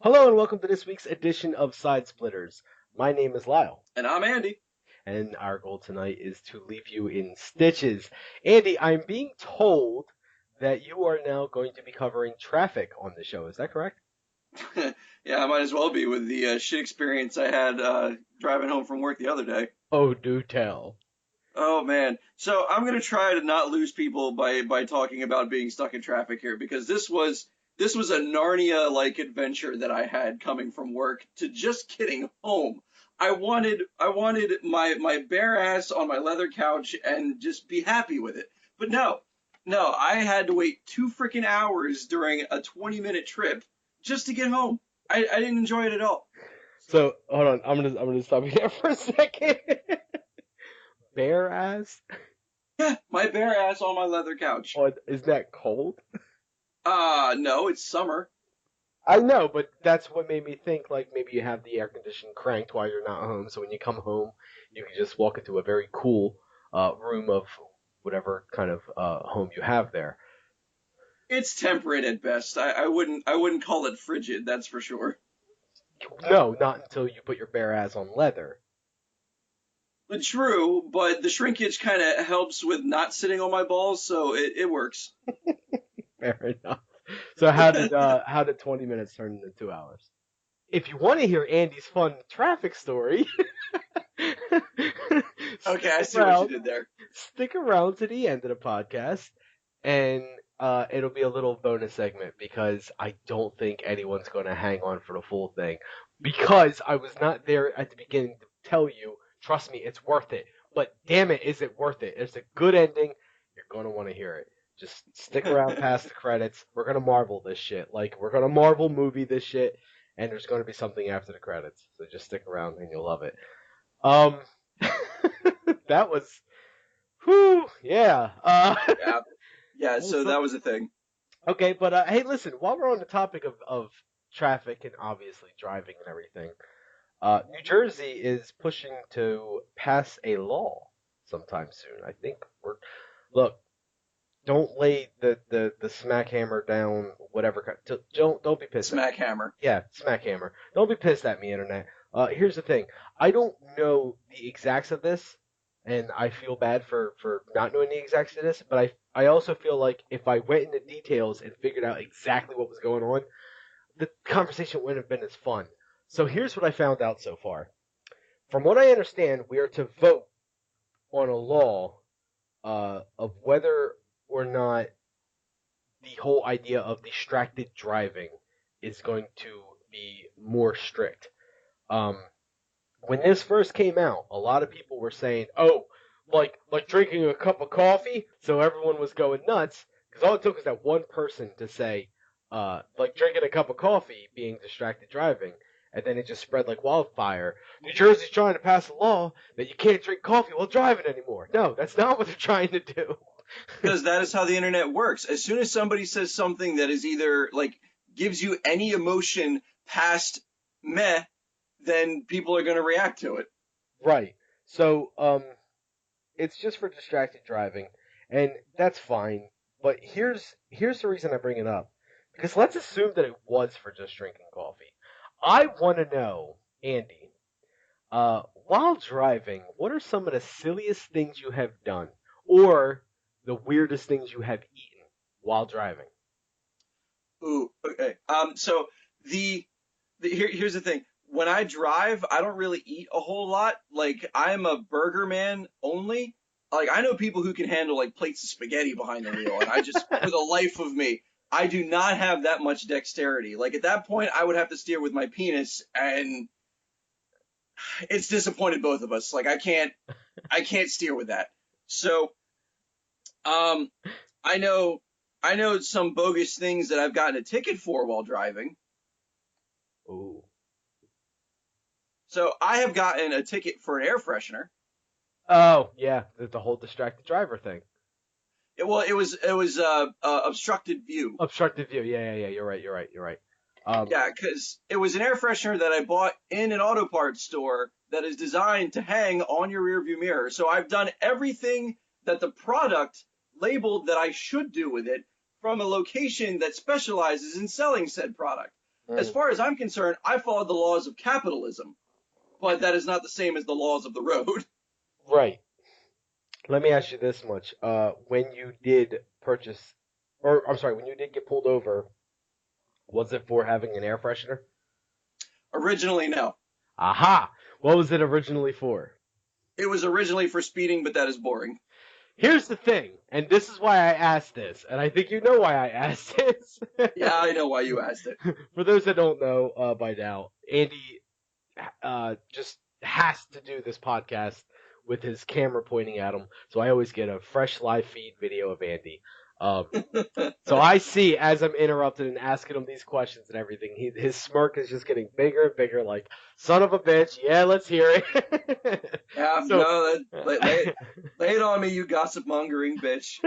Hello and welcome to this week's edition of Side Splitters. My name is Lyle, And I'm Andy. and our goal tonight is to leave you in stitches. Andy, I'm being told that you are now going to be covering traffic on the show. Is that correct? Yeah, I might as well be with the shit experience I had driving home from work the other day. Oh, do tell. Oh man. So I'm gonna try to not lose people by talking about being stuck in traffic here because this was a Narnia like adventure that I had coming from work to just getting home. I wanted my bare ass on my leather couch and just be happy with it. But no, I had to wait 2 freaking hours during a 20-minute trip just to get home. I didn't enjoy it at all. So hold on, I'm gonna stop you there for a second. Bare ass? Yeah, my bare ass on my leather couch. Oh, is that cold? No, it's summer. I know, but that's what made me think like maybe you have the air conditioning cranked while you're not home, so when you come home, you can just walk into a very cool room of whatever kind of home you have there. It's temperate at best. I wouldn't call it frigid, that's for sure. No, not until you put your bare ass on leather. But true, but the shrinkage kind of helps with not sitting on my balls, so it works. Fair enough. So how did 20 minutes turn into 2 hours? If you want to hear Andy's fun traffic story, Okay, stick I see what you around. did there. Stick around to the end of the podcast, and it'll be a little bonus segment because I don't think anyone's going to hang on for the full thing because I was not there at the beginning to tell you. Trust me, it's worth it. But damn it, is it worth it? It's a good ending. You're going to want to hear it. Just stick around past the credits. We're going to marvel this shit. Like, we're going to Marvel movie this shit, and there's going to be something after the credits. So just stick around and you'll love it. Um, that was whew, yeah. Yeah, yeah. That was So that something. was a thing. Okay, but hey, listen. While we're on the topic of traffic and obviously driving and everything, New Jersey is pushing to pass a law sometime soon. I think we're look. Don't lay the smack hammer down. Whatever. Don't be pissed at. Smack hammer. Yeah, smack hammer. Don't be pissed at me, internet. Here's the thing. I don't know the exacts of this, and I feel bad for not knowing the exacts of this. But I also feel like if I went into details and figured out exactly what was going on, the conversation wouldn't have been as fun. So here's what I found out so far. From what I understand, we are to vote on a law of whether or not the whole idea of distracted driving is going to be more strict. Um, when this first came out, a lot of people were saying, "Oh, like drinking a cup of coffee," so everyone was going nuts because all it took was that one person to say, like drinking a cup of coffee being distracted driving, and then it just spread like wildfire. New Jersey's trying to pass a law that you can't drink coffee while driving anymore. No, that's not what they're trying to do. Because that is how the internet works. As soon as somebody says something that is either like gives you any emotion past meh, then people are going to react to it. Right. So, it's just for distracted driving, and that's fine. But here's the reason I bring it up, because let's assume that it was for just drinking coffee. I want to know, Andy, while driving, what are some of the silliest things you have done, or the weirdest things you have eaten while driving? Ooh, okay. So the, here's the thing. When I drive, I don't really eat a whole lot. Like I'm a burger man only. Like I know people who can handle like plates of spaghetti behind the wheel, and I just, for the life of me, I do not have that much dexterity. Like at that point, I would have to steer with my penis, and it's disappointed both of us. Like I can't steer with that. So, um, I know, I know some bogus things that I've gotten a ticket for while driving. Ooh. So I have gotten a ticket for an air freshener. Oh, yeah, the whole distracted driver thing. It was obstructed view. Obstructive view. Yeah, yeah, yeah. You're right. You're right. You're right. Um, Yeah, because it was an air freshener that I bought in an auto parts store that is designed to hang on your rearview mirror. So I've done everything that the product labeled that I should do with it from a location that specializes in selling said product. As far as I'm concerned, I followed the laws of capitalism, but that is not the same as the laws of the road. Right. Let me ask you this much. When you did purchase, or I'm sorry, when you did get pulled over, was it for having an air freshener? Originally, no. Aha! What was it originally for? It was originally for speeding, but that is boring. Here's the thing, and this is why I asked this, and I think you know why I asked this. Yeah, I know why you asked it. For those that don't know by now, Andy just has to do this podcast with his camera pointing at him, so I always get a fresh live feed video of Andy. Um, so I see as I'm interrupted and asking him these questions and everything, his smirk is just getting bigger and bigger. Like, son of a bitch, yeah, let's hear it. Yeah, So, no, lay it on me, you gossip mongering bitch.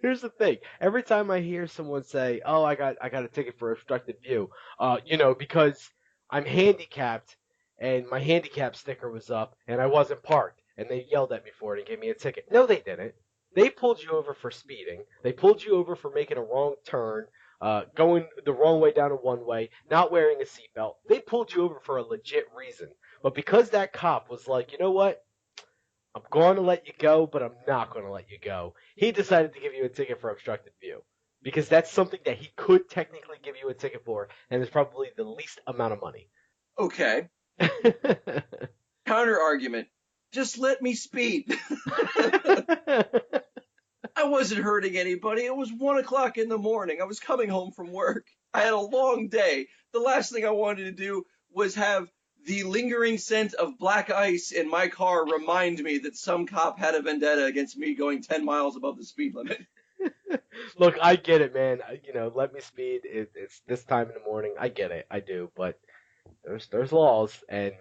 here's the thing: every time I hear someone say, "Oh, I got a ticket for obstructed view," because I'm handicapped and my handicap sticker was up and I wasn't parked, and they yelled at me for it and gave me a ticket. No, they didn't. They pulled you over for speeding. They pulled you over for making a wrong turn, going the wrong way down a one way, not wearing a seatbelt. They pulled you over for a legit reason. But because that cop was like, you know what? I'm going to let you go, but I'm not going to let you go. He decided to give you a ticket for obstructed view because that's something that he could technically give you a ticket for, and it's probably the least amount of money. Okay. Counter argument. Just let me speed. I wasn't hurting anybody. It was 1 o'clock in the morning. I was coming home from work. I had a long day. The last thing I wanted to do was have the lingering scent of black ice in my car remind me that some cop had a vendetta against me going 10 miles above the speed limit. Look, I get it, man. Let me speed. It's this time in the morning. I get it. I do, but there's laws, and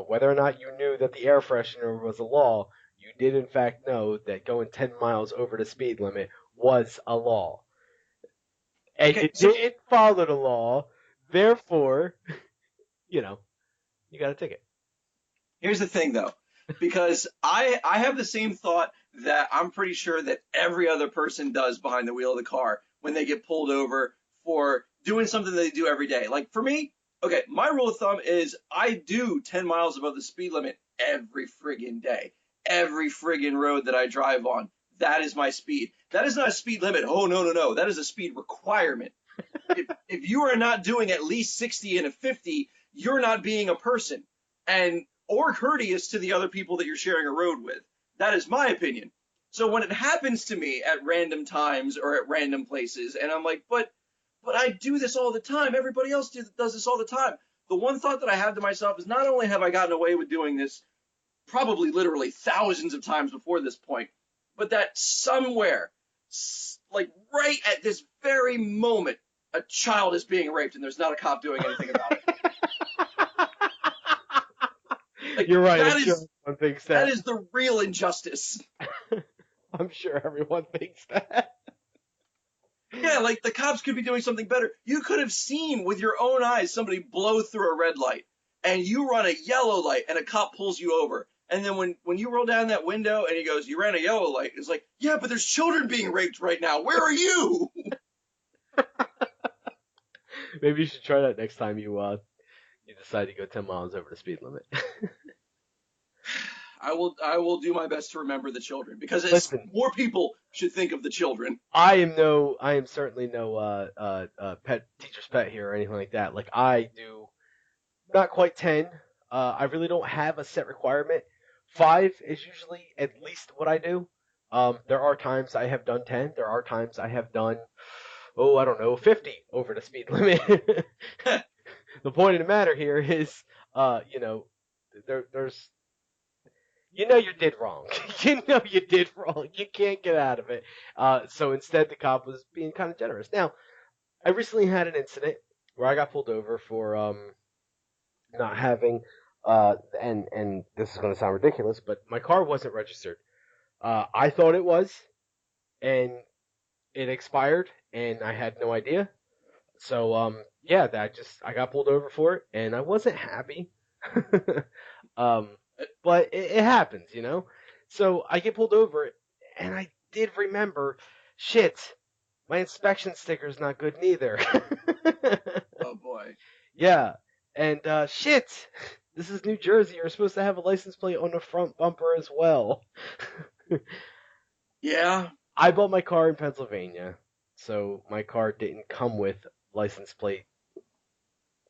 whether or not you knew that the air freshener was a law, you did in fact know that going 10 miles over the speed limit was a law, and Okay, you so didn't follow the law. Therefore, you got a ticket. here's the thing though, because I have the same thought that I'm pretty sure that every other person does behind the wheel of the car when they get pulled over for doing something they do every day. Like for me, okay, my rule of thumb is I do 10 miles above the speed limit every friggin' day. Every friggin' road that I drive on, that is my speed. That is not a speed limit. Oh, no, no, no. That is a speed requirement. If you are not doing at least 60 and a 50, you're not being a person and or courteous to the other people that you're sharing a road with. That is my opinion. So when it happens to me at random times or at random places, and I'm like, but I do this all the time. Everybody else does this all the time. The one thought that I have to myself is not only have I gotten away with doing this probably literally thousands of times before this point, but that somewhere, like right at this very moment, a child is being raped and there's not a cop doing anything about it. Like, You're right. That I'm sure is everyone thinks that is the real injustice. I'm sure everyone thinks that. Yeah, like the cops could be doing something better. You could have seen with your own eyes somebody blow through a red light, and you run a yellow light, and a cop pulls you over. And then when you roll down that window and he goes, "You ran a yellow light," it's like, yeah, but there's children being raped right now. Where are you? Maybe you should try that next time you decide to go 10 miles over the speed limit. I will do my best to remember the children because Listen, more people should think of the children. I am certainly no pet teacher's pet here or anything like that. Like I do not quite 10. I really don't have a set requirement. 5 is usually at least what I do. There are times I have done 10. There are times I have done, I don't know, 50 over the speed limit. The point of the matter here is, there's, you did wrong. You did wrong. You can't get out of it. So instead, the cop was being kind of generous. Now, I recently had an incident where I got pulled over for not having, and this is going to sound ridiculous, but my car wasn't registered. I thought it was, and it expired, and I had no idea. So yeah, I got pulled over for it, and I wasn't happy. um, but it happens. So I get pulled over, and I did remember, shit, my inspection sticker's not good neither. Oh boy. Yeah, and shit, this is New Jersey. You're supposed to have a license plate on the front bumper as well. Yeah. I bought my car in Pennsylvania, so my car didn't come with license plate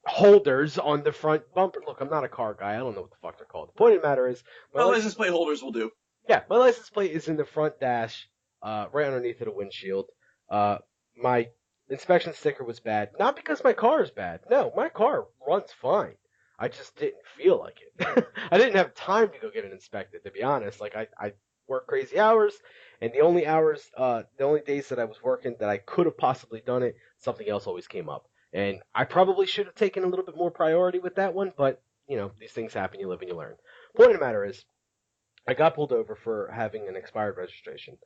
holders on the front bumper. Look, I'm not a car guy. I don't know what the fuck they're called. The point of the matter is, my Well, license license plate holders will do. yeah, my license plate is in the front dash, right underneath of the windshield. My inspection sticker was bad, not because my car is bad. No, my car runs fine. I just didn't feel like it. I didn't have time to go get it inspected, to be honest. Like I work crazy hours, and the only days that I was working that I could have possibly done it, something else always came up. And I probably should have taken a little bit more priority with that one, but these things happen. You live and you learn. Point of the matter is, I got pulled over for having an expired registration.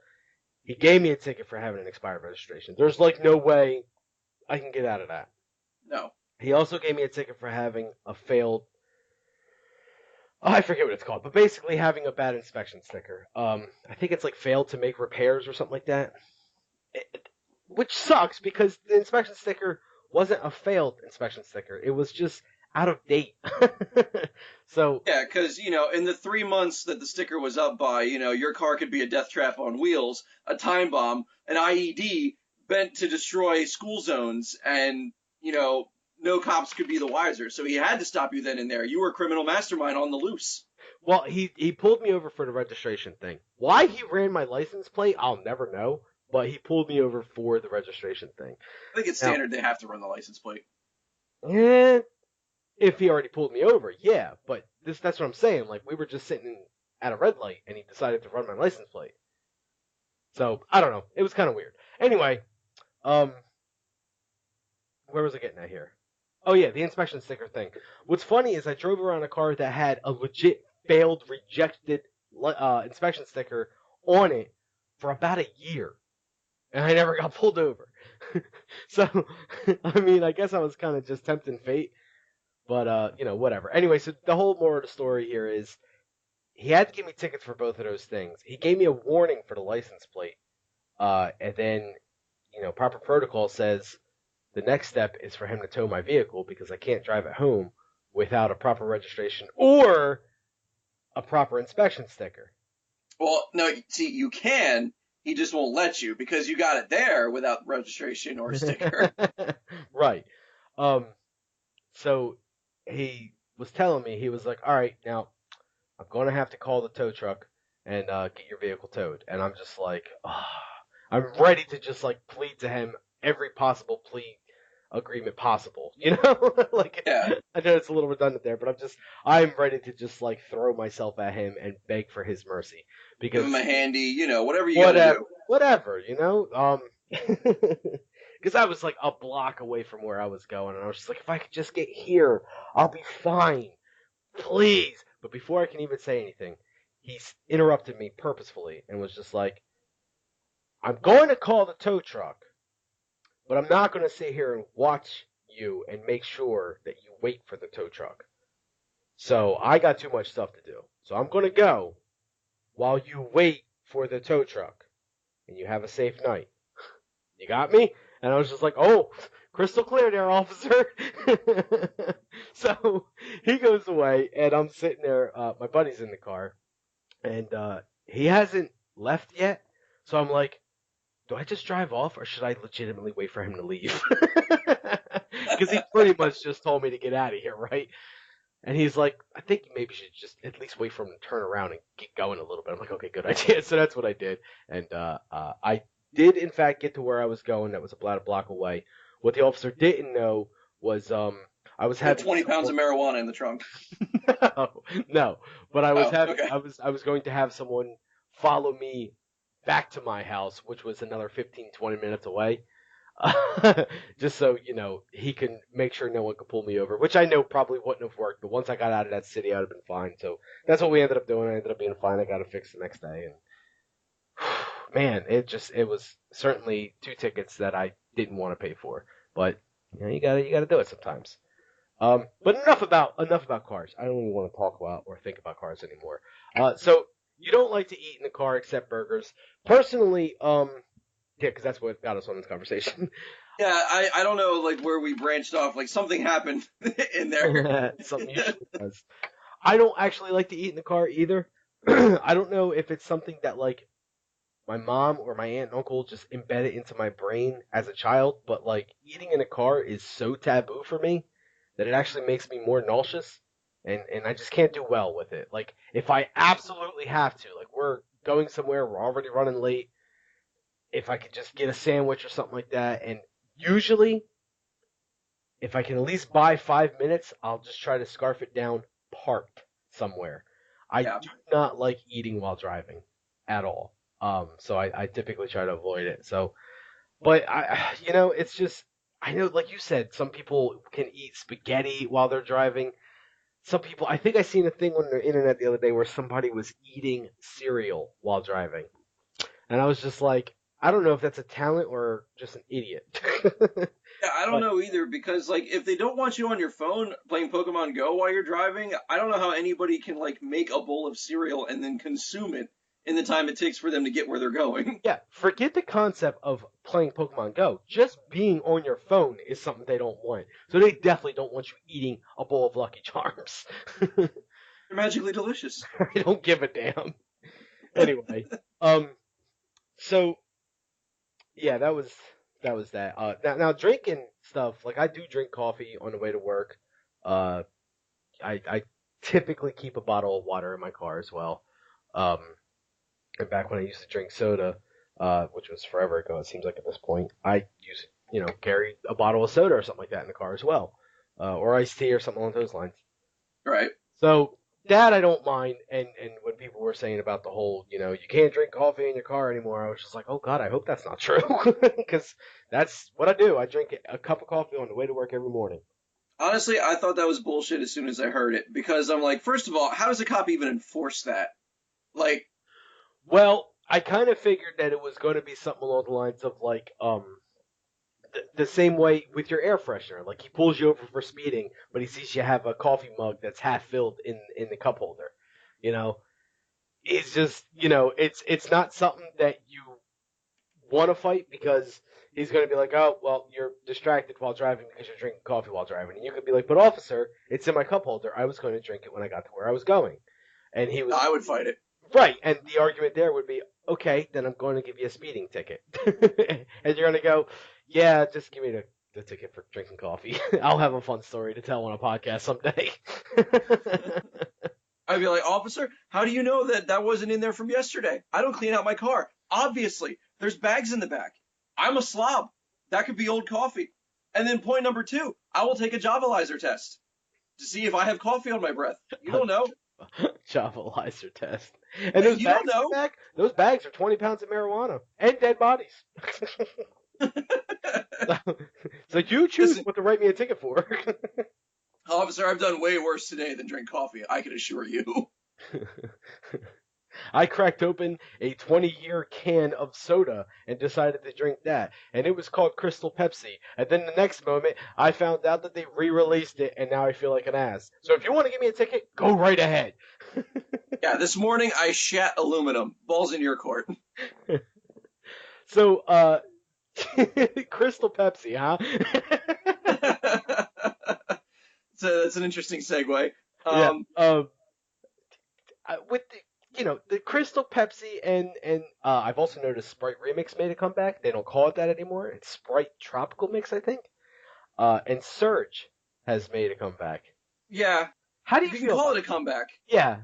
He gave me a ticket for having an expired registration. There's like no way I can get out of that. No. He also gave me a ticket for having a failed, oh, I forget what it's called, but basically having a bad inspection sticker. I think it's like failed to make repairs or something like that. Which sucks because the inspection sticker wasn't a failed inspection sticker. It was just out of date. So Yeah, because, in the 3 months that the sticker was up by, your car could be a death trap on wheels, a time bomb, an IED bent to destroy school zones, and, no cops could be the wiser. So he had to stop you then and there. You were a criminal mastermind on the loose. well, he pulled me over for the registration thing. Why he ran my license plate, I'll never know. But he pulled me over for the registration thing. I think it's Now, standard they have to run the license plate. eh, if he already pulled me over, yeah. But that's what I'm saying. Like we were just sitting at a red light, and he decided to run my license plate. So I don't know. It was kind of weird. Anyway, um, where was I getting at here? Oh yeah, the inspection sticker thing. What's funny is I drove around a car that had a legit failed, rejected inspection sticker on it for about a year, and I never got pulled over. So, I mean, I guess I was kind of just tempting fate, but whatever. Anyway, so the whole moral of the story here is he had to give me tickets for both of those things. He gave me a warning for the license plate, and then proper protocol says the next step is for him to tow my vehicle because I can't drive it home without a proper registration or a proper inspection sticker. Well, no, see, you can. He just won't let you because you got it there without registration or sticker. Right. Um, so he was telling me, he was like, all right, now I'm going to have to call the tow truck and get your vehicle towed. And I'm just like, oh, I'm ready to just like plead to him every possible plea agreement possible. Like Yeah, I know it's a little redundant there, but I'm ready to just like throw myself at him and beg for his mercy give because him a handy, whatever you got to whatever, do. whatever. Because I was like a block away from where I was going, and I was just like, if I could just get here, I'll be fine, please. But before I can even say anything, he interrupted me purposefully and was just like, I'm going to call the tow truck, but I'm not going to sit here and watch you and make sure that you wait for the tow truck. So I got too much stuff to do. So I'm going to go while you wait for the tow truck. And you have a safe night. You got me? And I was just like, oh, crystal clear there, officer. So he goes away, and I'm sitting there. My buddy's in the car, and he hasn't left yet. So I'm like, do I just drive off, or should I legitimately wait for him to leave? Because he pretty much just told me to get out of here, right? And he's like, I think you maybe should just at least wait for him to turn around and get going a little bit. I'm like, okay, good idea. So that's what I did. And I did, in fact, get to where I was going. That was about a block away. What the officer didn't know was I was You had having 20 pounds someone. of marijuana in the trunk. No, no, but Oh, okay. I was going to have someone follow me back to my house, which was another 15, 20 minutes away. Just so he can make sure no one could pull me over, which I know probably wouldn't have worked. But once I got out of that city, I'd have been fine. So that's what we ended up doing. I ended up being fine. I got it fixed the next day, and man, it was certainly two tickets that I didn't want to pay for. But you gotta do it sometimes. But enough about cars. I don't even want to talk about or think about cars anymore. So you don't like to eat in the car except burgers. Personally, yeah, because that's what got us on this conversation. Yeah, I don't know like where we branched off. Like something happened in there. Something usually does. I don't actually like to eat in the car either. I don't know if it's something that like my mom or my aunt and uncle just embedded into my brain as a child, but like eating in a car is so taboo for me that it actually makes me more nauseous and I just can't do well with it. Like if I absolutely have to, like we're going somewhere, we're already running late, if I could just get a sandwich or something like that, and usually if I can at least buy 5 minutes, I'll just try to scarf it down parked somewhere. I Yeah. do not like eating while driving at all. So I typically try to avoid it. So, but it's just, I know, like you said, some people can eat spaghetti while they're driving. Some people, I think I seen a thing on the internet the other day where somebody was eating cereal while driving. And I was just like, I don't know if that's a talent or just an idiot. Yeah, I don't But know either because like if they don't want you on your phone playing Pokemon Go while you're driving, I don't know how anybody can like make a bowl of cereal and then consume it in the time it takes for them to get where they're going. yeah, forget the concept of playing Pokemon Go. Just being on your phone is something they don't want. So they definitely don't want you eating a bowl of Lucky Charms. They're magically delicious. I don't give a damn. Anyway, um, so yeah, that was that. Now drinking stuff, like I do drink coffee on the way to work. Uh, I typically keep a bottle of water in my car as well. Um, and back when I used to drink soda, which was forever ago, it seems like at this point, I used carry a bottle of soda or something like that in the car as well, or iced tea or something along those lines. Right. So that I don't mind. And when people were saying about the whole, you can't drink coffee in your car anymore, I was just like, oh God, I hope that's not true, because that's what I do. I drink a cup of coffee on the way to work every morning. Honestly, I thought that was bullshit as soon as I heard it because I'm like, first of all, how does a cop even enforce that? Like, Well, I kind of figured that it was going to be something along the lines of like, the same way with your air freshener. Like he pulls you over for speeding, but he sees you have a coffee mug that's half filled in the cup holder. You know, it's just it's not something that you want to fight because he's going to be like, oh well, you're distracted while driving because you're drinking coffee while driving, and you could be like, but officer, it's in my cup holder. I was going to drink it when I got to where I was going, and he was I would fight it. right. And the argument there would be, okay, then I'm going to give you a speeding ticket. And you're going to go, yeah, just give me the ticket for drinking coffee. I'll have a fun story to tell on a podcast someday. I'd be like, officer, how do you know that that wasn't in there from yesterday? I don't clean out my car. Obviously, there's bags in the back. I'm a slob. That could be old coffee. And then point number two, I will take a Javalizer test to see if I have coffee on my breath. You don't know. Javelizer test. And those You don't bags in the know. back, those bags are 20 pounds of marijuana and dead bodies. So you choose Listen, what to write me a ticket for. officer, I've done way worse today than drink coffee. I can assure you. I cracked open a 20-year can of soda and decided to drink that. And it was called Crystal Pepsi. And then the next moment, I found out that they re-released it, and now I feel like an ass. So if you want to give me a ticket, go right ahead. Yeah, this morning I shat aluminum. Balls in your court. So, Crystal Pepsi, huh? So that's an interesting segue. Yeah. Um, With the Crystal Pepsi and I've also noticed Sprite Remix made a comeback. They don't call it that anymore. It's Sprite Tropical Mix, I think. And Surge has made a comeback. yeah, How do you you can feel call about? it a comeback. Yeah,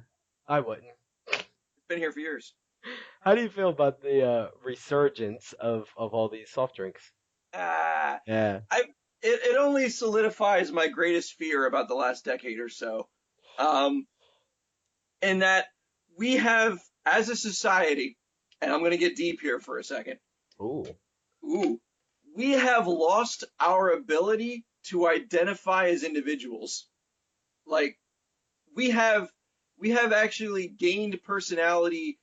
I wouldn't. It's been here for years. How do you feel about the resurgence of all these soft drinks? Ah, Yeah. I it only solidifies my greatest fear about the last decade or so. Um, in that we have, as a society, and I'm going to get deep here for a second. Ooh. Ooh, we have lost our ability to identify as individuals. Like we have we have actually gained personality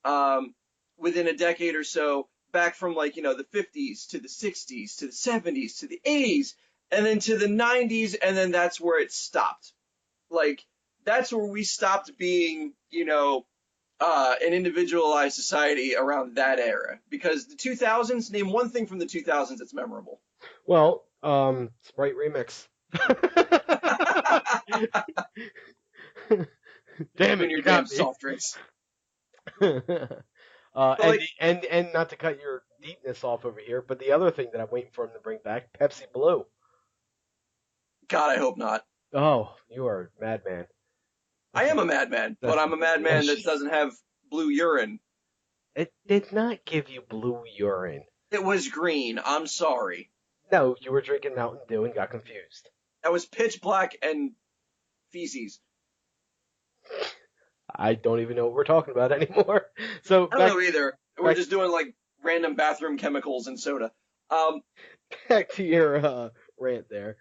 um, within a decade or so, back from like the 50s to the 60s to the 70s to the 80s and then to the 90s, and then that's where it stopped. Like that's where we stopped being an individualized society around that era, because the 2000s, name one thing from the 2000s that's memorable. Well, Sprite remix. Damn You and it, your you damn got me. soft drinks. But And like, not to cut your deepness off over here, but the other thing that I'm waiting for them to bring back, Pepsi Blue. God, I hope not. Oh, you are a madman. I That's a am a madman, but that's I'm a madman that delicious. doesn't have blue urine. It did not give you blue urine. It was green. I'm sorry. No, you were drinking Mountain Dew and got confused. That was pitch black and feces. I don't even know what we're talking about anymore. So I don't know either. We're back just doing like random bathroom chemicals and soda. Um, back to your rant there.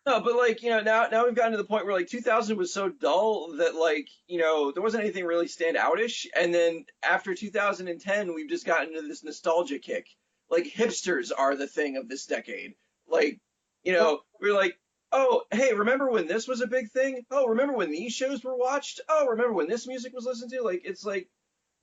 no, but like, now we've gotten to the point where like 2000 was so dull that like, there wasn't anything really stand outish. And then after 2010, we've just gotten into this nostalgia kick. Like hipsters are the thing of this decade. Like, Well, we're like, oh, hey, remember when this was a big thing? Oh, remember when these shows were watched? Oh, remember when this music was listened to? Like, it's like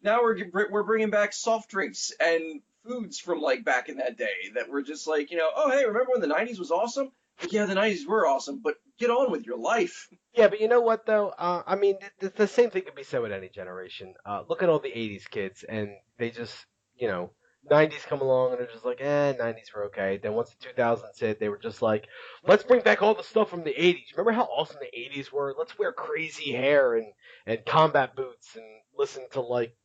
now we're bringing back soft drinks and foods from like back in that day that were just like, oh, hey, remember when the 90s was awesome? Like, yeah, the 90s were awesome, but get on with your life. yeah, but you know what though? I mean, the same thing could be said with any generation. Look at all the '80s kids, and they just, you know, '90s come along and they're just like, '90s were okay. Then once the 2000s hit, they were just like, let's bring back all the stuff from the '80s. Remember how awesome the '80s were? Let's wear crazy hair and combat boots and listen to like,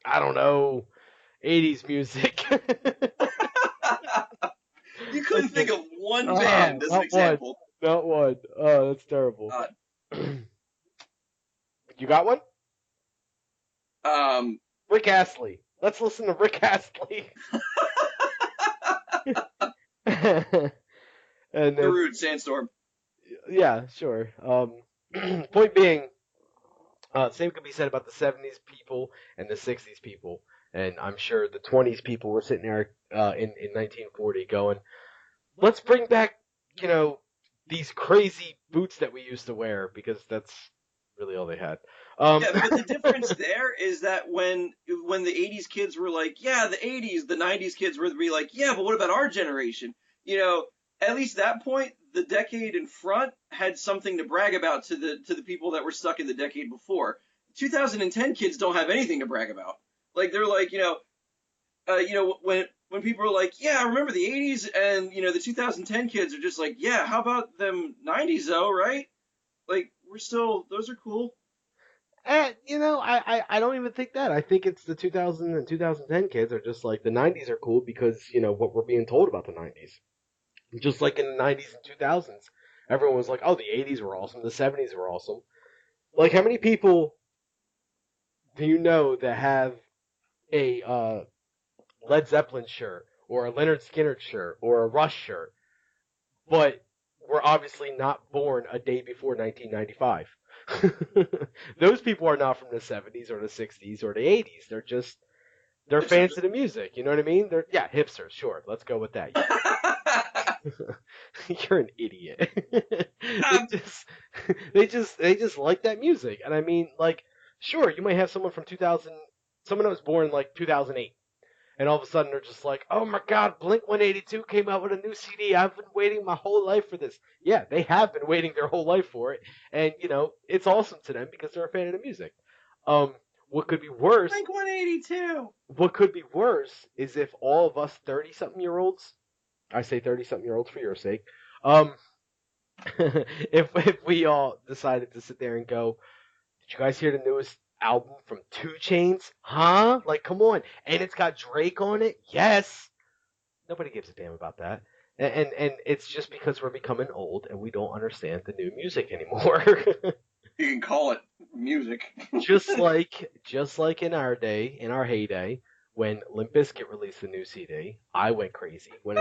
I don't know, '80s music. You couldn't Okay. think of one band as an Not one. example. Not one. Oh, that's terrible. Uh, You got one? um, Rick Astley. Let's listen to Rick Astley. And then, Darude, Sandstorm. yeah, sure. Point being, same could be said about the '70s people and the '60s people, and I'm sure the '20s people were sitting there in 1940 going, "Let's bring back, you know, these crazy boots that we used to wear because that's really all they had." Um, Yeah, but the difference there is that when the 80s kids were like, yeah, the 80s, the 90s kids were to be like, yeah, but what about our generation? You know, at least that point, the decade in front had something to brag about to the people that were stuck in the decade before. 2010 kids don't have anything to brag about. Like they're like, when people are like, yeah, I remember the 80s, and the 2010 kids are just like, yeah, how about them 90s though, right? Like we're still, those are cool. I don't even think that. I think it's the 2000 and 2010 kids are just like the '90s are cool because what we're being told about the '90s. Just like in the '90s and 2000s, everyone was like, "Oh, the '80s were awesome, the '70s were awesome." Like, how many people do you know that have a Led Zeppelin shirt or a Leonard Skinner shirt or a Rush shirt, but were obviously not born a day before 1995? Those people are not from the '70s or the '60s or the '80s. They're fans Hipsters. of the music. You know what I mean? They're yeah, hipsters. Sure, let's go with that. You're an idiot. they Um, just they just like that music. And I mean, like, sure, you might have someone from 2000, someone that was born like 2008, and all of a sudden they're just like, "Oh my God, Blink 182 came out with a new CD. I've been waiting my whole life for this." Yeah, they have been waiting their whole life for it, and it's awesome to them because they're a fan of the music. Um, what could be worse? Blink 182. What could be worse is if all of us 30-something-year-olds, I say 30-something-year-olds for your sake, um, if we all decided to sit there and go, did you guys hear the newest album from Two Chains? Huh? Like, come on. And it's got Drake on it? Yes. Nobody gives a damn about that. And it's just because we're becoming old and we don't understand the new music anymore. You can call it music. just like in our day, in our heyday, when Limp Bizkit released a new CD, I went crazy. When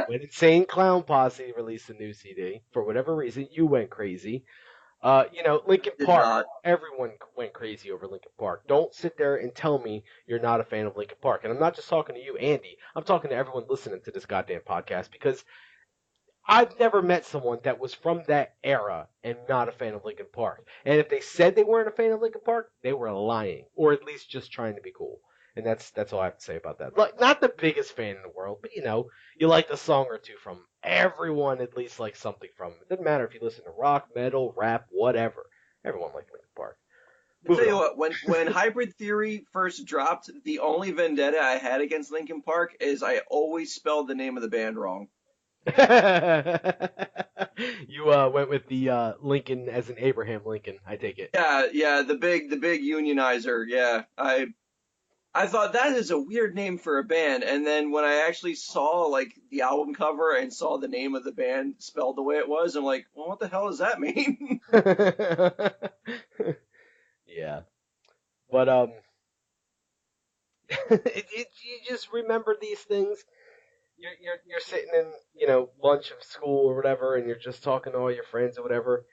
Insane Clown Posse released a new CD, for whatever reason, you went crazy. Linkin Did Park. not. Everyone went crazy over Linkin Park. Don't sit there and tell me you're not a fan of Linkin Park. And I'm not just talking to you, Andy. I'm talking to everyone listening to this goddamn podcast because I've never met someone that was from that era and not a fan of Linkin Park. And if they said they weren't a fan of Linkin Park, they were lying, or at least just trying to be cool. And that's all I have to say about that. Like, not the biggest fan in the world, but you like a song or two from 'em. Everyone at least likes something from 'em. It doesn't matter if you listen to rock, metal, rap, whatever. Everyone likes Linkin Park. I tell Moving you on. what, when Hybrid Theory first dropped, the only vendetta I had against Linkin Park is I always spelled the name of the band wrong. You went with the Lincoln as in Abraham Lincoln, I take it. Yeah, yeah, the big unionizer. Yeah, I thought that is a weird name for a band, and then when I actually saw like the album cover and saw the name of the band spelled the way it was, I'm like, well, what the hell does that mean? Yeah, but you just remember these things. You're sitting in lunch of school or whatever, and you're just talking to all your friends or whatever.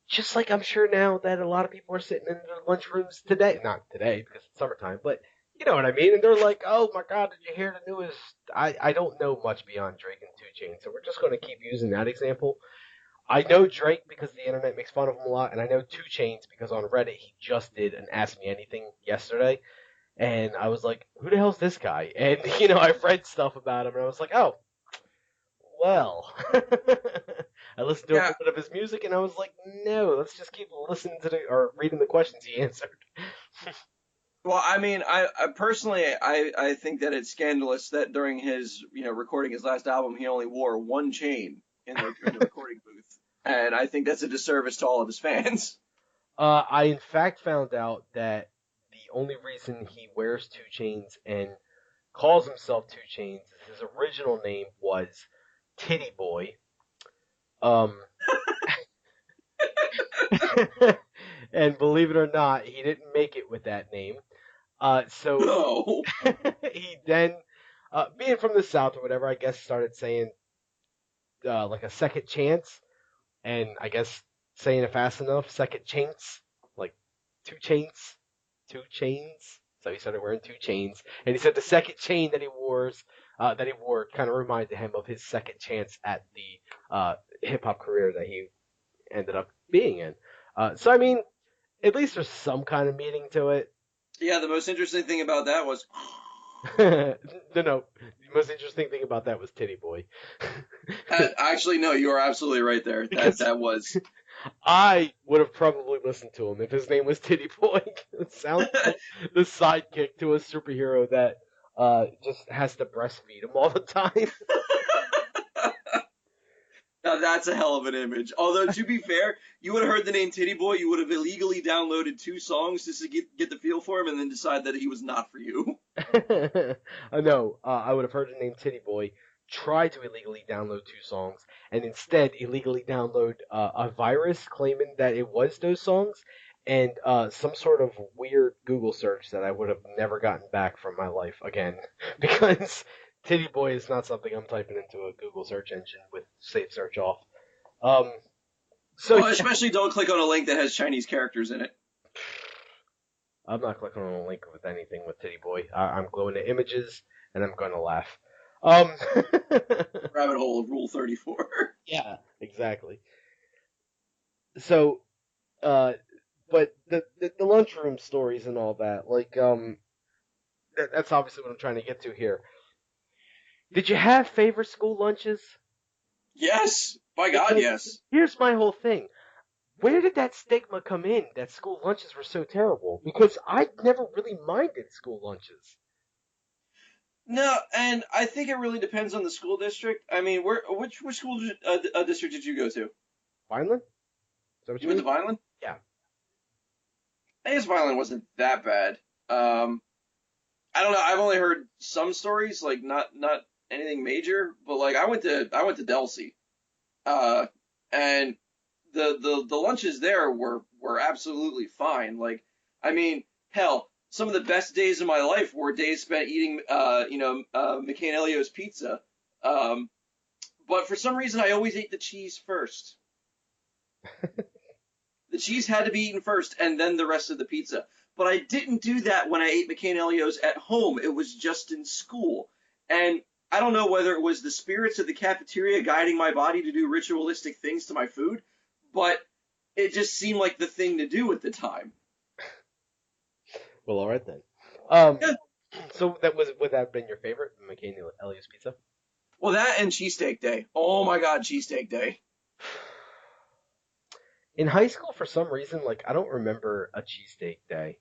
Just like I'm sure now that a lot of people are sitting in their lunchrooms today, not today because it's summertime, but you know what I mean. And they're like, "Oh my God, did you hear the newest?" I don't know much beyond Drake and Two Chainz, so we're just going to keep using that example. I know Drake because the internet makes fun of him a lot, and I know Two Chainz because on Reddit he just did an Ask Me Anything yesterday, and I was like, "Who the hell's this guy?" And I've read stuff about him, and I was like, "Oh, well." I listened to a Yeah, little bit of his music, and I was like, "No, let's just keep listening to the or reading the questions he answered." well, I mean, I personally, I think that it's scandalous that during his, recording his last album, he only wore one chain in the recording booth, and I think that's a disservice to all of his fans. I in fact found out that the only reason he wears Two Chains and calls himself Two Chains is his original name was Titty Boy. Um, and believe it or not, he didn't make it with that name. So No. he then, being from the South or whatever, I guess started saying like a second chance, and I guess saying it fast enough, second chance, like two chains, two chains. So he started wearing two chains, and he said the second chain that he wore, kind of reminded him of his second chance at the hip hop career that he ended up being in. So I mean, at least there's some kind of meaning to it. Yeah, the most interesting thing about that was, No, no. The most interesting thing about that was Titty Boy, actually, no, you are absolutely right there. That because that was. I would have probably listened to him if his name was Titty Boy. It sounds like the sidekick to a superhero that just has to breastfeed him all the time. Now that's a hell of an image. Although to be fair, you would have heard the name Titty Boy, you would have illegally downloaded two songs just to get the feel for him, and then decide that he was not for you. I know. I would have heard the name Titty Boy, try to illegally download two songs, and instead illegally download a virus claiming that it was those songs, and some sort of weird Google search that I would have never gotten back from my life again, because Titty Boy is not something I'm typing into a Google search engine with safe search off. Um, so Well, yeah, especially don't click on a link that has Chinese characters in it. I'm not clicking on a link with anything with Titty Boy. I'm going to images, and I'm going to laugh. Um, Rabbit hole of Rule 34. yeah, exactly. So, uh, but the lunchroom stories and all that, like, that's obviously what I'm trying to get to here. Did you have favorite school lunches? Yes, by God, Because yes. here's my whole thing. Where did that stigma come in that school lunches were so terrible? Because I never really minded school lunches. No, and I think it really depends on the school district. I mean, which school district did you go to? Vineland? Is that what You you went to mean? Vineland? Yeah. I guess Vineland wasn't that bad. I don't know. I've only heard some stories, like not anything major, but like I went to Delsey, uh, and the lunches there were absolutely fine. Like, I mean, hell, some of the best days of my life were days spent eating, McCain Elio's pizza. Um, but for some reason, I always ate the cheese first. The cheese had to be eaten first, and then the rest of the pizza. But I didn't do that when I ate McCain Elio's at home. It was just in school. And I don't know whether it was the spirits of the cafeteria guiding my body to do ritualistic things to my food, but it just seemed like the thing to do at the time. Well, all right then. Um, Yeah. so would that have been your favorite, McCain Ellio's pizza? Well, that and cheesesteak day. Oh my God, cheesesteak day. In high school, for some reason, like I don't remember a cheesesteak day.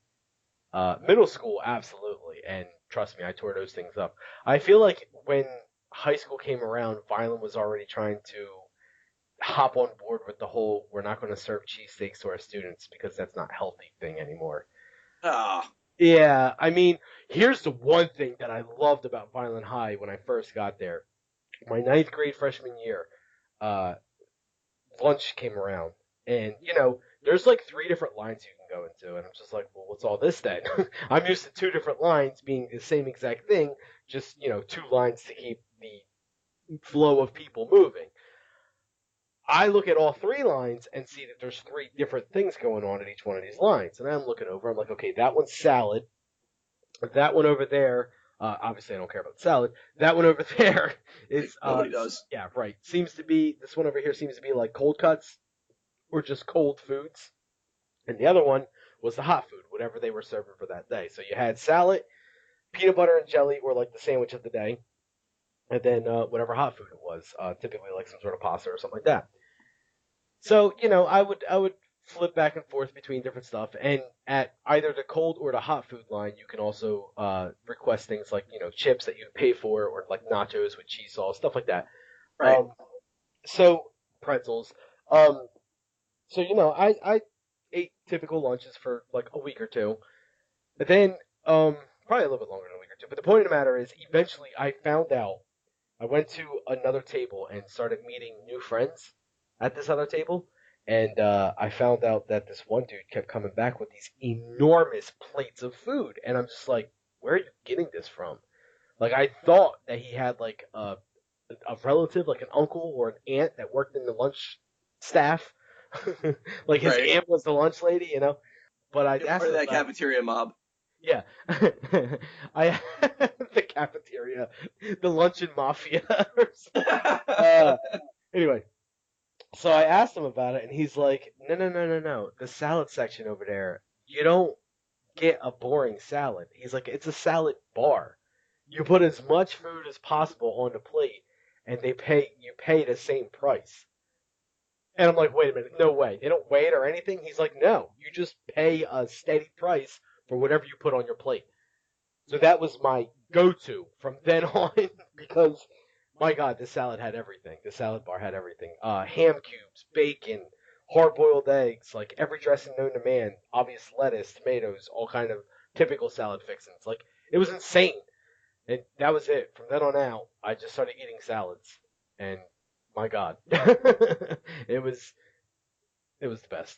Middle school, absolutely, and trust me, I tore those things up. I feel like when high school came around, Violent was already trying to hop on board with the whole "we're not going to serve cheesesteaks to our students because that's not healthy" thing anymore. Ah, Yeah, I mean, here's the one thing that I loved about Violent High when I first got there. My ninth grade freshman year, uh, lunch came around, and there's like three different lines you can go into, and I'm just like, well, what's all this then? I'm used to two different lines being the same exact thing, just two lines to keep the flow of people moving. I look at all three lines and see that there's three different things going on at each one of these lines, and I'm looking over. I'm like, okay, that one's salad. That one over there. Obviously, I don't care about salad. That one over there is nobody does. yeah, right. Seems to be this one over here seems to be like cold cuts or just cold foods. And the other one was the hot food, whatever they were serving for that day. So you had salad, peanut butter and jelly, or like the sandwich of the day, and then whatever hot food it was, typically like some sort of pasta or something like that. So I would flip back and forth between different stuff, and at either the cold or the hot food line, you can also request things like chips that you pay for, or like nachos with cheese sauce, stuff like that. Right. Um, so pretzels. Um, so I ate typical lunches for like a week or two. But then, probably a little bit longer than a week or two. But the point of the matter is, eventually, I found out. I went to another table and started meeting new friends at this other table, and I found out that this one dude kept coming back with these enormous plates of food, and I'm just like, where are you getting this from? Like, I thought that he had like a relative, like an uncle or an aunt that worked in the lunch staff. Like his Right. aunt was the lunch lady, But I You're asked part of him that about cafeteria mob. yeah. I the cafeteria, the luncheon mafia. uh, anyway, so I asked him about it, and he's like, "No, no, no, no, no. The salad section over there, you don't get a boring salad." He's like, "It's a salad bar. You put as much food as possible on the plate, and you pay the same price." And I'm like, "Wait a minute, no way. They don't weigh it or anything." He's like, "No, you just pay a steady price for whatever you put on your plate." So that was my go-to from then on because my God, this salad had everything. The salad bar had everything. Ham cubes, bacon, hard-boiled eggs, like every dressing known to man, obvious lettuce, tomatoes, all kind of typical salad fixings. Like it was insane. And that was it. From then on out, I just started eating salads. And my God, it was the best.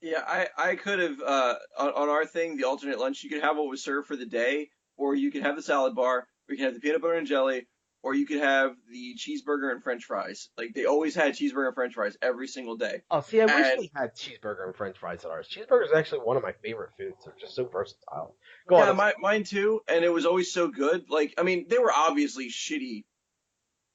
Yeah, I could have on our thing, the alternate lunch, you could have what was served for the day, or you could have the salad bar, or you can have the peanut butter and jelly, or you could have the cheeseburger and French fries. Like they always had cheeseburger and French fries every single day. Oh, see, I wish And we had cheeseburger and French fries at ours. Cheeseburger is actually one of my favorite foods. They're just so versatile. Go on. yeah, mine too. And it was always so good. Like I mean, they were obviously shitty,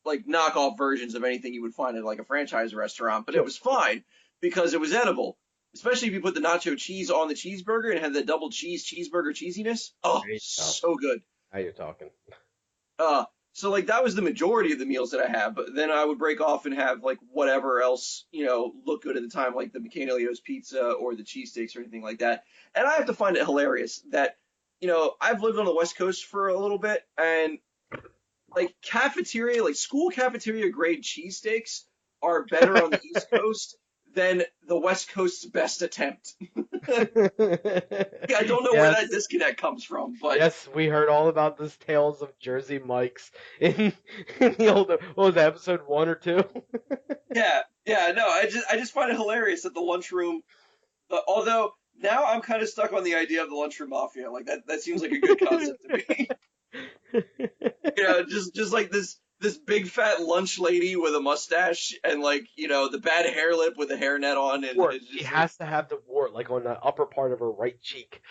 like knockoff versions of anything you would find at like a franchise restaurant, but it Sure. was fine because it was edible. Especially if you put the nacho cheese on the cheeseburger and had the double cheeseburger cheesiness. Oh, There you go. so good. Now you're talking. Uh, so like that was the majority of the meals that I had, but then I would break off and have like whatever else, looked good at the time, like the McCain pizza or the cheesesteaks or anything like that. And I have to find it hilarious that, I've lived on the West Coast for a little bit and like cafeteria, like school cafeteria grade cheesesteaks are better on the East Coast than the West Coast's best attempt. I don't know where that Yes, disconnect comes from, but yes, we heard all about this tales of Jersey Mike's in the older. What was that, episode 1 or 2? yeah, no, I just find it hilarious that the lunchroom. Although now I'm kind of stuck on the idea of the lunchroom mafia. Like that seems like a good concept to me. Just like this big fat lunch lady with a mustache and like the bad hair lip with a hairnet on, and Wart. it's She just like has to have the wart, like on the upper part of her right cheek.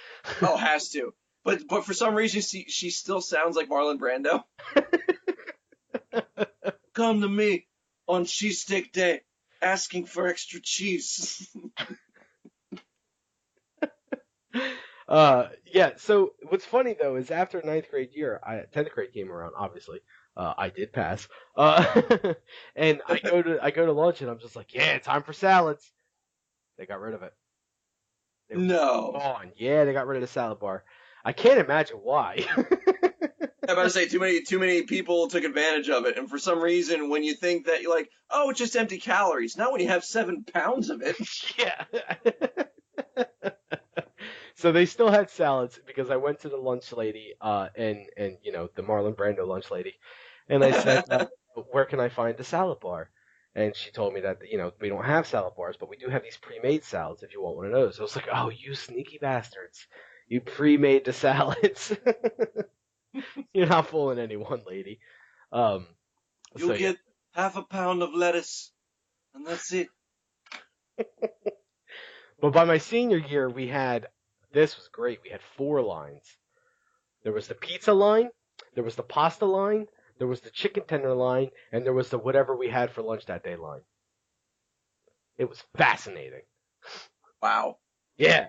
oh, has to. But for some reason she still sounds like Marlon Brando. Come to me on cheesesteak day, asking for extra cheese. Yeah. So what's funny though is after ninth grade year, 10th grade came around. Obviously, I did pass. And I go to lunch and I'm just like, yeah, time for salads. They got rid of it. They were No. gone. Yeah, they got rid of the salad bar. I can't imagine why. I'm about to say too many people took advantage of it, and for some reason, when you think that you're like, oh, it's just empty calories. Not when you have 7 pounds of it. Yeah. So they still had salads because I went to the lunch lady, and the Marlon Brando lunch lady, and I said, where can I find the salad bar? And she told me that we don't have salad bars, but we do have these pre-made salads if you want one of those. I was like, oh, you sneaky bastards! You pre-made the salads. You're not fooling anyone, lady. Um, so You'll yeah, get half a pound of lettuce, and that's it. but by my senior year, this was great. We had four lines. There was the pizza line, there was the pasta line, there was the chicken tender line, and there was the whatever we had for lunch that day line. It was fascinating. Wow. Yeah.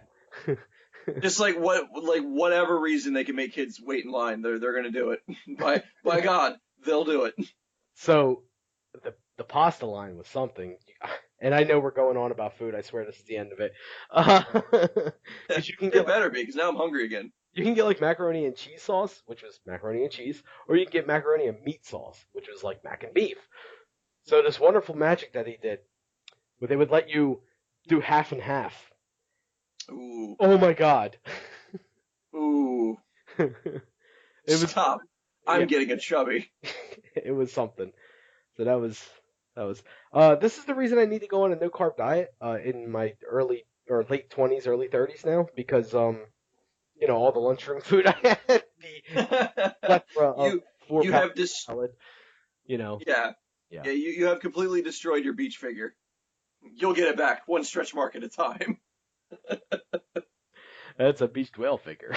Just like whatever reason they can make kids wait in line, they're gonna do it. By God, they'll do it. So the pasta line was something, and I know we're going on about food. I swear this is the end of it. Because you can get It better be, because now I'm hungry again. you can get like macaroni and cheese sauce, which was macaroni and cheese, or you can get macaroni and meat sauce, which was like mac and beef. So this wonderful magic that he did, where they would let you do half and half. Ooh, Oh my god. ooh. It was Stop. yeah, I'm getting a chubby. it was something. So that was this is the reason I need to go on a no carb diet in my early or late 20s, early 30s now because all the lunchroom food I had, the plethora of you four you pound have this. salad, you know. Yeah, Yeah. yeah. You have completely destroyed your beach figure. You'll get it back one stretch mark at a time. That's a beached whale figure.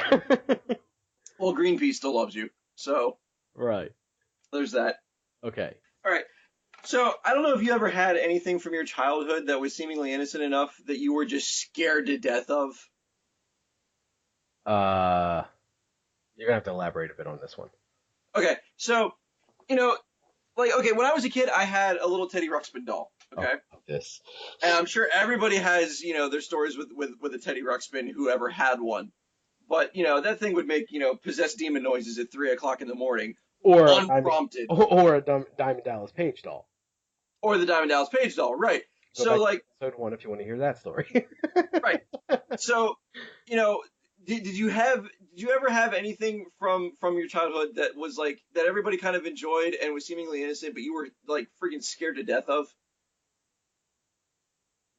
Well, Greenpeace still loves you, so Right. there's that. Okay. All right. So I don't know if you ever had anything from your childhood that was seemingly innocent enough that you were just scared to death of. Uh you're gonna have to elaborate a bit on this one. Okay, so you know, okay, when I was a kid, I had a little Teddy Ruxpin doll. Oh, Okay, this. and I'm sure everybody has their stories with a Teddy Ruxpin, whoever had one. But that thing would make possessed demon noises at 3 o'clock in the morning, Or unprompted, or a Diamond Dallas Page doll. or the Diamond Dallas Page doll, right? Go So back like, to episode 1 if you want to hear that story. right. So you know, did you ever have anything from your childhood that was like that everybody kind of enjoyed and was seemingly innocent, but you were like freaking scared to death of?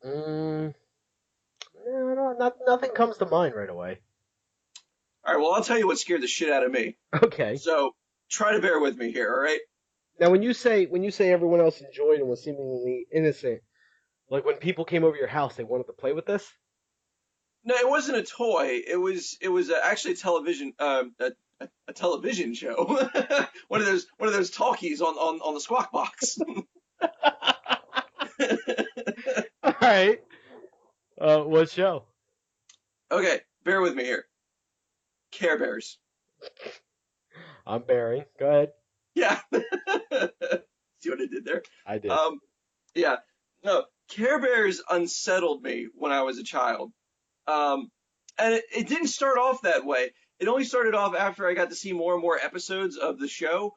mm, no, nothing comes to mind right away. All right, well, I'll tell you what scared the shit out of me. Okay. So try to bear with me here, all right? Now, when you say everyone else enjoyed and was seemingly innocent, like when people came over your house, they wanted to play with this. No, it wasn't a toy. It was actually a television a television show. one of those talkies on the Squawk Box. All right. What show? Okay, bear with me here. Care Bears. I'm Barry. Go ahead. Yeah. See what I did there? I did. Yeah. No, Care Bears unsettled me when I was a child. Um, and it didn't start off that way. It only started off after I got to see more and more episodes of the show,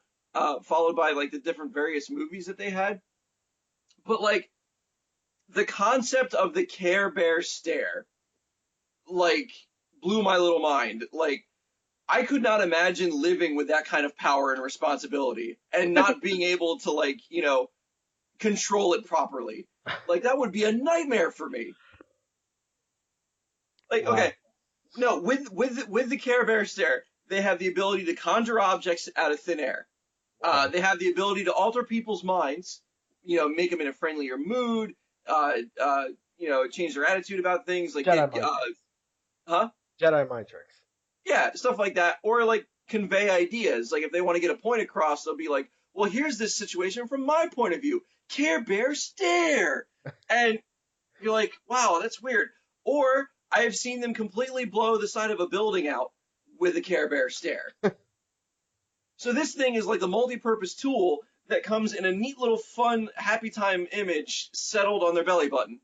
followed by like the different various movies that they had. But like the concept of the Care Bear stare, like blew my little mind. Like I could not imagine living with that kind of power and responsibility and not being able to control it properly. Like that would be a nightmare for me. Like, Wow. okay, no, with the Care Bear stare, they have the ability to conjure objects out of thin air. Okay. They have the ability to alter people's minds, make them in a friendlier mood, change their attitude about things, like Jedi mind tricks. huh? Jedi mind tricks. Yeah, stuff like that, or like convey ideas. Like if they want to get a point across, they'll be like, "Well, here's this situation from my point of view. Care Bear stare," and you're like, "Wow, that's weird." Or I have seen them completely blow the side of a building out with the Care Bear stare. So this thing is like the multi-purpose tool that comes in a neat little fun happy time image settled on their belly button.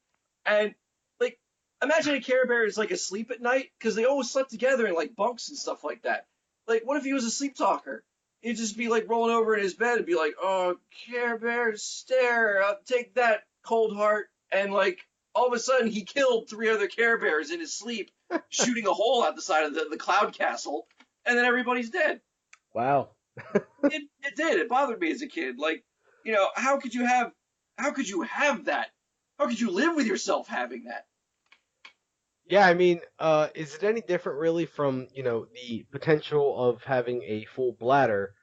And like imagine a Care Bear is like asleep at night because they always slept together in like bunks and stuff like that. Like what if he was a sleep talker? He'd just be like rolling over in his bed and be like, "Oh, Care Bear stare, I'll take that, cold heart." And like all of a sudden he killed 3 other Care Bears in his sleep, shooting a hole out the side of the cloud castle, and then everybody's dead. Wow. It did. It bothered me as a kid. Like, how could you have that? How could you live with yourself having that? Yeah, I mean, is it any different really from, the potential of having a full bladder,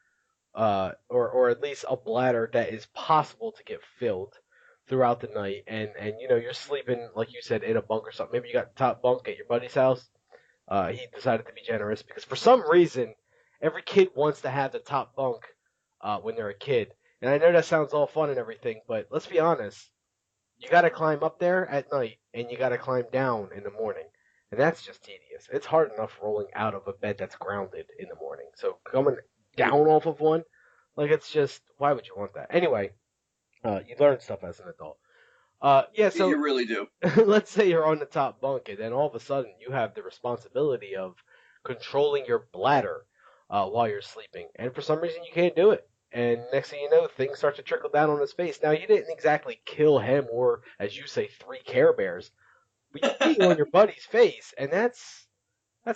or at least a bladder that is possible to get filled throughout the night, and you're sleeping, like you said, in a bunk or something. Maybe you got the top bunk at your buddy's house. He decided to be generous because for some reason, every kid wants to have the top bunk, when they're a kid. And I know that sounds all fun and everything, but let's be honest. You got to climb up there at night, and you got to climb down in the morning, and that's just tedious. It's hard enough rolling out of a bed that's grounded in the morning. So coming down off of one, like it's just why would you want that? Anyway, you learn stuff as an adult. Yeah. So You really do. let's say you're on the top bunk, and then all of a sudden you have the responsibility of controlling your bladder while you're sleeping, and for some reason you can't do it. And next thing you know, things start to trickle down on his face. Now you didn't exactly kill him, or as you say, 3 Care Bears, but you peed on your buddy's face, and that's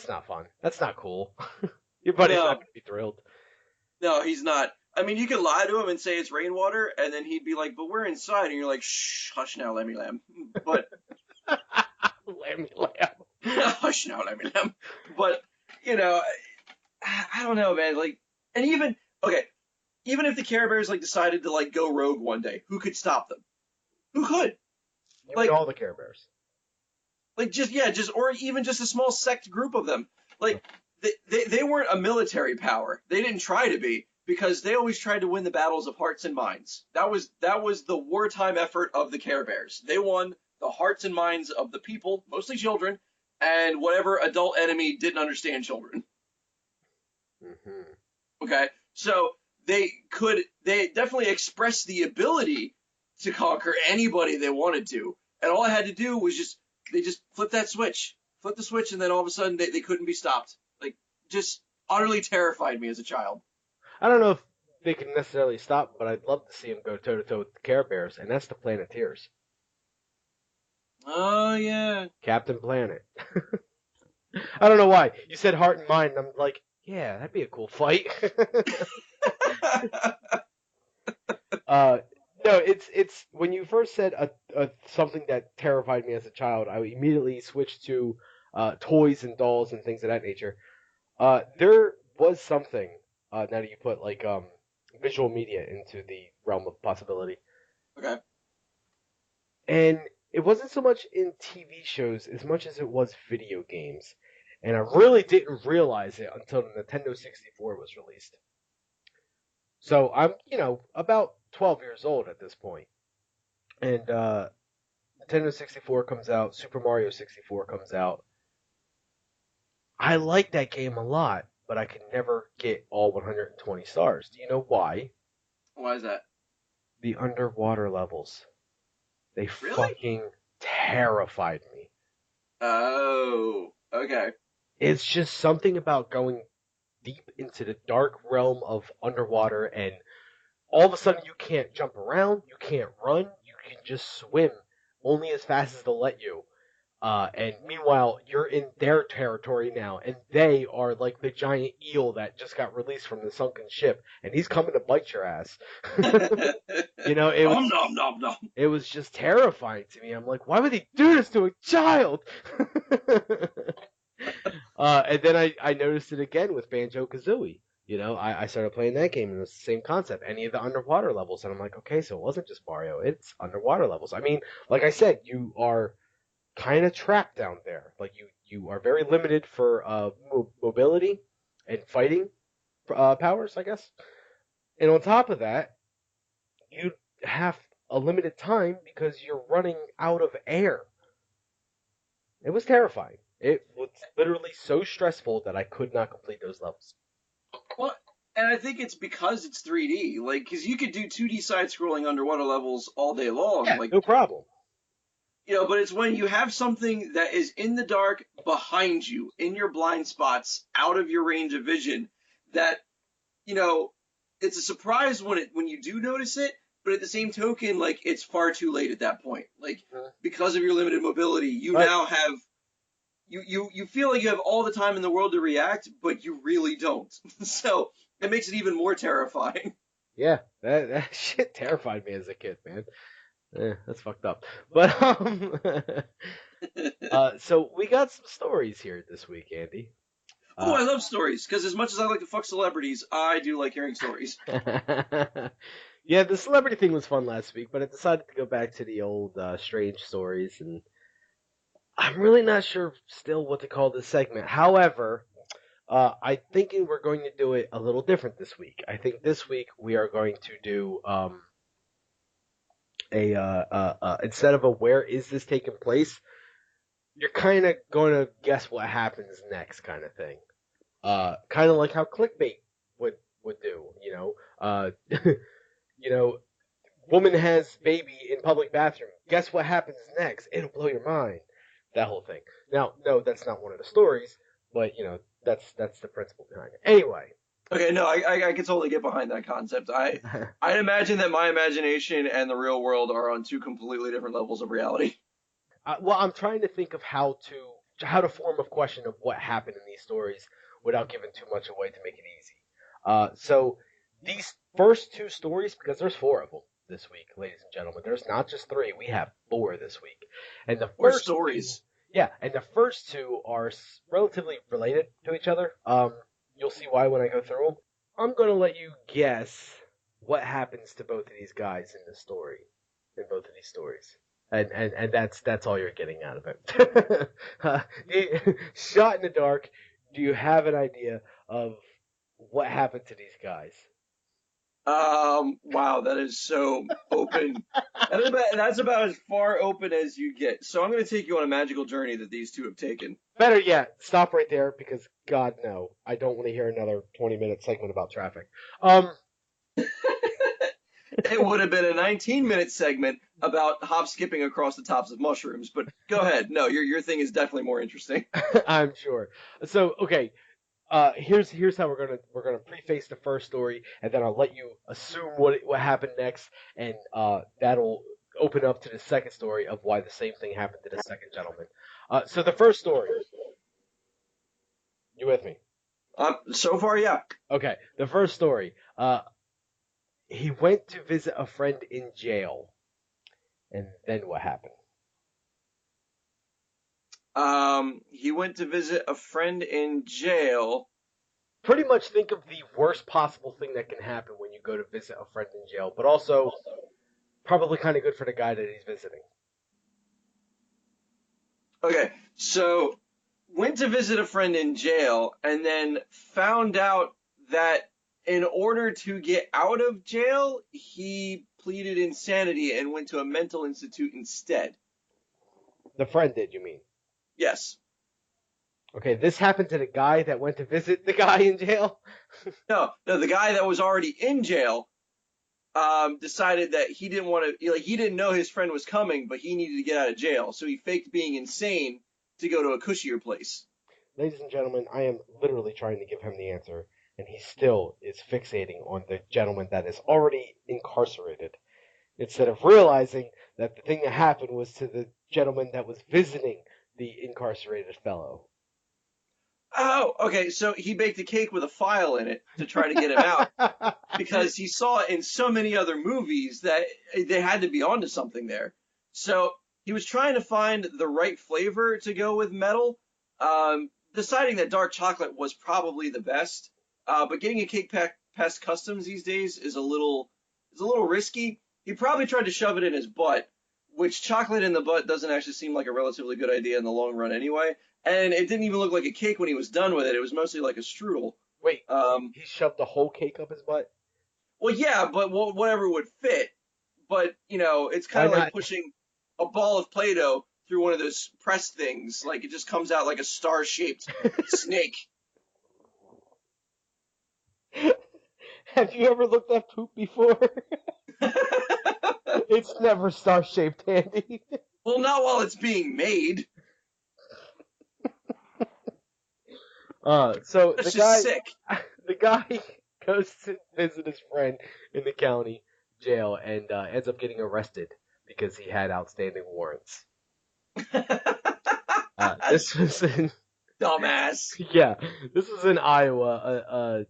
not fun. That's not cool. Your buddy's not No, going to be thrilled. no, he's not. I mean, you could lie to him and say it's rainwater, and then he'd be like, "But we're inside," and you're like, "Shh, hush now, Lemmy Lamb." But Lammy lamb. hush now, Lemmy Lamb. But you know, I don't know, man. Like, and even okay, even if the Care Bears like decided to like go rogue one day, who could stop them? Who could? You mean Like, all the Care Bears? just yeah, just or even just a small sect group of them. Like they weren't a military power. They didn't try to be because they always tried to win the battles of hearts and minds. That was the wartime effort of the Care Bears. They won the hearts and minds of the people, mostly children, and whatever adult enemy didn't understand children. Hmm. Okay, so they definitely expressed the ability to conquer anybody they wanted to, and all I had to do was they just flip the switch, and then all of a sudden they couldn't be stopped. Like just utterly terrified me as a child. I don't know if they can necessarily stop, but I'd love to see him go toe to toe with the Care Bears, and that's the Planeteers, Oh yeah. Captain Planet. I don't know why you said heart and mind. And I'm like, yeah, that'd be a cool fight. uh, no, it's when you first said something that terrified me as a child, I immediately switched to toys and dolls and things of that nature. There was something now that you put like visual media into the realm of possibility. Okay. And it wasn't so much in TV shows as much as it was video games. And I really didn't realize it until the Nintendo 64 was released. So I'm, about 12 years old at this point. And Nintendo 64 comes out, Super Mario 64 comes out. I like that game a lot, but I could never get all 120 stars. Do you know why? Why is that? The underwater levels. They Really? fucking terrified me. Oh. Okay. It's just something about going deep into the dark realm of underwater, and all of a sudden you can't jump around, you can't run, you can just swim only as fast as they'll let you. And meanwhile, you're in their territory now, and they are like the giant eel that just got released from the sunken ship, and he's coming to bite your ass. You know, it Nom was nom nom nom. it was just terrifying to me. I'm like, why would they do this to a child? And then I noticed it again with Banjo Kazooie. I started playing that game, and it was the same concept. Any of the underwater levels, and I'm like, okay, so it wasn't just Mario; it's underwater levels. I mean, like I said, you are kind of trapped down there. Like you are very limited for mobility and fighting powers, I guess. And on top of that, you have a limited time because you're running out of air. It was terrifying. It was literally so stressful that I could not complete those levels. Well, and I think it's because it's 3D. Like, because you could do 2D side scrolling underwater levels all day long. Yeah, Like, no problem. but it's when you have something that is in the dark behind you, in your blind spots, out of your range of vision, that, you know, it's a surprise when you do notice it, but at the same token, like, it's far too late at that point. Like, Mhm. because of your limited mobility, you Right. now have you feel like you have all the time in the world to react, but you really don't. So it makes it even more terrifying. Yeah, that shit terrified me as a kid, man. That's fucked up. But so we got some stories here this week, Andy. Oh, Uh, I love stories because as much as I like to fuck celebrities, I do like hearing stories. yeah, the celebrity thing was fun last week, but I decided to go back to the old strange stories, and I'm really not sure still what to call this segment. However, I'm thinking we're going to do it a little different this week. I think this week we are going to do instead of a where is this taking place, you're kind of going to guess what happens next, kind of thing. Kind of like how clickbait would do. You know, woman has baby in public bathroom. Guess what happens next? It'll blow your mind. That whole thing. Now, no, that's not one of the stories, but that's the principle behind it. Anyway. Okay, no, I can totally get behind that concept. I imagine that my imagination and the real world are on two completely different levels of reality. Well, I'm trying to think of how to form a question of what happened in these stories without giving too much away to make it easy. So these first two stories, because there's four of them this week, ladies and gentlemen. There's not just three; we have four this week, and the Or first two, stories. yeah, and the first two are relatively related to each other. You'll see why when I go through them. I'm gonna let you guess what happens to both of these guys in the story, in both of these stories. And that's all you're getting out of it. Shot in the dark. Do you have an idea of what happened to these guys? Wow, that is so open. That's about as far open as you get. So I'm going to take you on a magical journey that these two have taken. Better yet, stop right there because God no, I don't want to hear another 20-minute segment about traffic. Um, It would have been a 19-minute segment about hop skipping across the tops of mushrooms, but go ahead. No, your thing is definitely more interesting. I'm sure. So okay, here's how we're gonna preface the first story, and then I'll let you assume what happened next, and that'll open up to the second story of why the same thing happened to the second gentleman. So the first story, you with me? So far, yeah. Okay, the first story. He went to visit a friend in jail, and then what happened? He went to visit a friend in jail. Pretty much think of the worst possible thing that can happen when you go to visit a friend in jail, but also probably kind of good for the guy that he's visiting. Okay, so went to visit a friend in jail and then found out that in order to get out of jail, he pleaded insanity and went to a mental institute instead. The friend did, you mean? Yes. Okay, this happened to the guy that went to visit the guy in jail. No, no, the guy that was already in jail decided that he didn't want to, like, he didn't know his friend was coming, but he needed to get out of jail. So he faked being insane to go to a cushier place. Ladies and gentlemen, I am literally trying to give him the answer, and he still is fixating on the gentleman that is already incarcerated, instead of realizing that the thing that happened was to the gentleman that was visiting the incarcerated fellow. Oh, okay. So he baked a cake with a file in it to try to get him out because he saw it in so many other movies that they had to be onto something there. So he was trying to find the right flavor to go with metal, deciding that dark chocolate was probably the best. But getting a cake past customs these days is a little risky. He probably tried to shove it in his butt, which chocolate in the butt doesn't actually seem like a relatively good idea in the long run anyway. And it didn't even look like a cake when he was done with it. It was mostly like a strudel. Wait, Um, he shoved the whole cake up his butt? well, yeah, but whatever would fit. But it's kind Why of like not? pushing a ball of Play-Doh through one of those press things. Like it just comes out like a star-shaped snake. Have you ever looked at poop before? It's never star-shaped, Andy. Well, not while it's being made. So That's just sick. the guy goes to visit his friend in the county jail and ends up getting arrested because he had outstanding warrants. This was in Dumbass. yeah, this was in Iowa.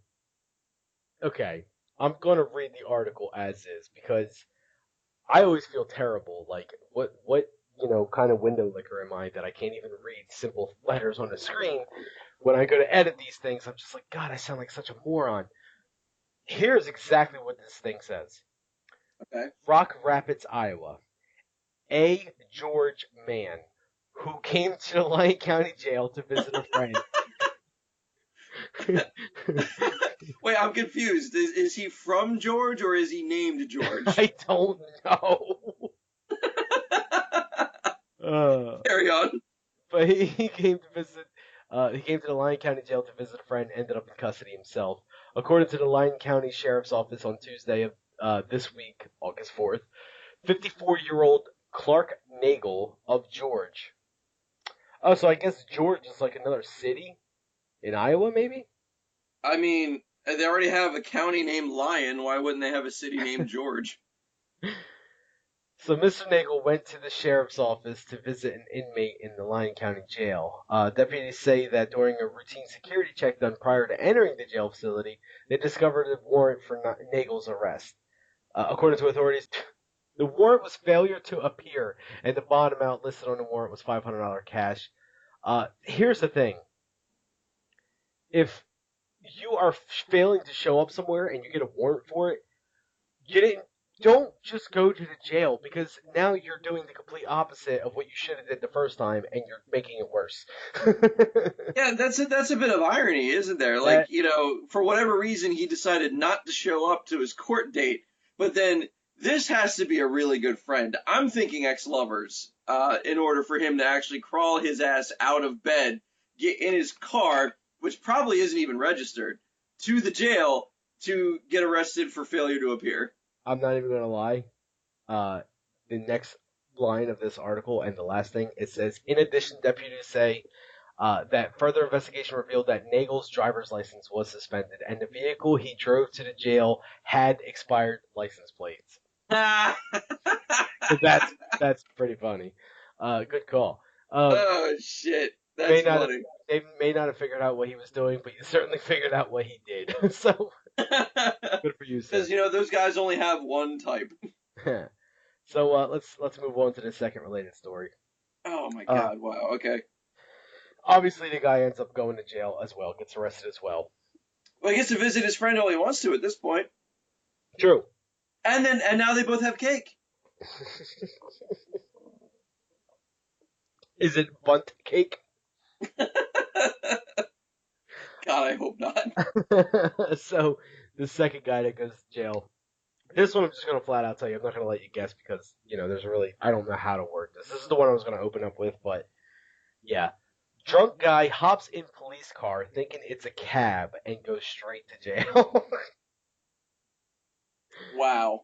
Okay, I'm gonna read the article as is because I always feel terrible. Like what kind of window licker am I that I can't even read simple letters on the screen? When I go to edit these things, I'm just like, God, I sound like such a moron. Here's exactly what this thing says. Okay. Rock Rapids, Iowa. A. George Mann, who came to the Lyon County Jail to visit a friend. Wait, I'm confused. Is he from George or is he named George? I don't know. Carry on. But he came to visit. He came to the Lyon County Jail to visit a friend. Ended up in custody himself. According to the Lyon County Sheriff's Office on Tuesday of this week, August 4th, 54-year-old Clark Nagel of George. Oh, so I guess George is like another city in Iowa, maybe? I mean, they already have a county named Lyon. Why wouldn't they have a city named George? So Mr. Nagel went to the sheriff's office to visit an inmate in the Lyon County Jail. Deputies say that during a routine security check done prior to entering the jail facility, they discovered a warrant for Nagel's arrest. According to authorities, the warrant was failure to appear, and the bond amount listed on the warrant was $500 cash. Here's the thing. If you are failing to show up somewhere and you get a warrant for it, don't just go to the jail because now you're doing the complete opposite of what you should have did the first time and you're making it worse. Yeah, that's a bit of irony, isn't there? Like, for whatever reason he decided not to show up to his court date, but then this has to be a really good friend. I'm thinking ex-lovers, in order for him to actually crawl his ass out of bed, get in his car, which probably isn't even registered, to the jail to get arrested for failure to appear. I'm not even going to lie. The next line of this article and the last thing, it says, in addition, deputies say that further investigation revealed that Nagel's driver's license was suspended and the vehicle he drove to the jail had expired license plates. That's pretty funny. Good call. Oh, shit. That's funny. They may not have figured out what he was doing, but you certainly figured out what he did. So, good for you, sir. Because, those guys only have one type. So, let's move on to the second related story. Oh, my God. Wow. Okay. Obviously, the guy ends up going to jail as well, gets arrested as well. Well, he gets to visit his friend all he wants to at this point. True. And now they both have cake. Is it bunt cake? God, I hope not. So, the second guy that goes to jail. This one I'm just going to flat out tell you. I'm not going to let you guess because, I don't know how to word this. This is the one I was going to open up with, but yeah. Drunk guy hops in police car thinking it's a cab and goes straight to jail. Wow.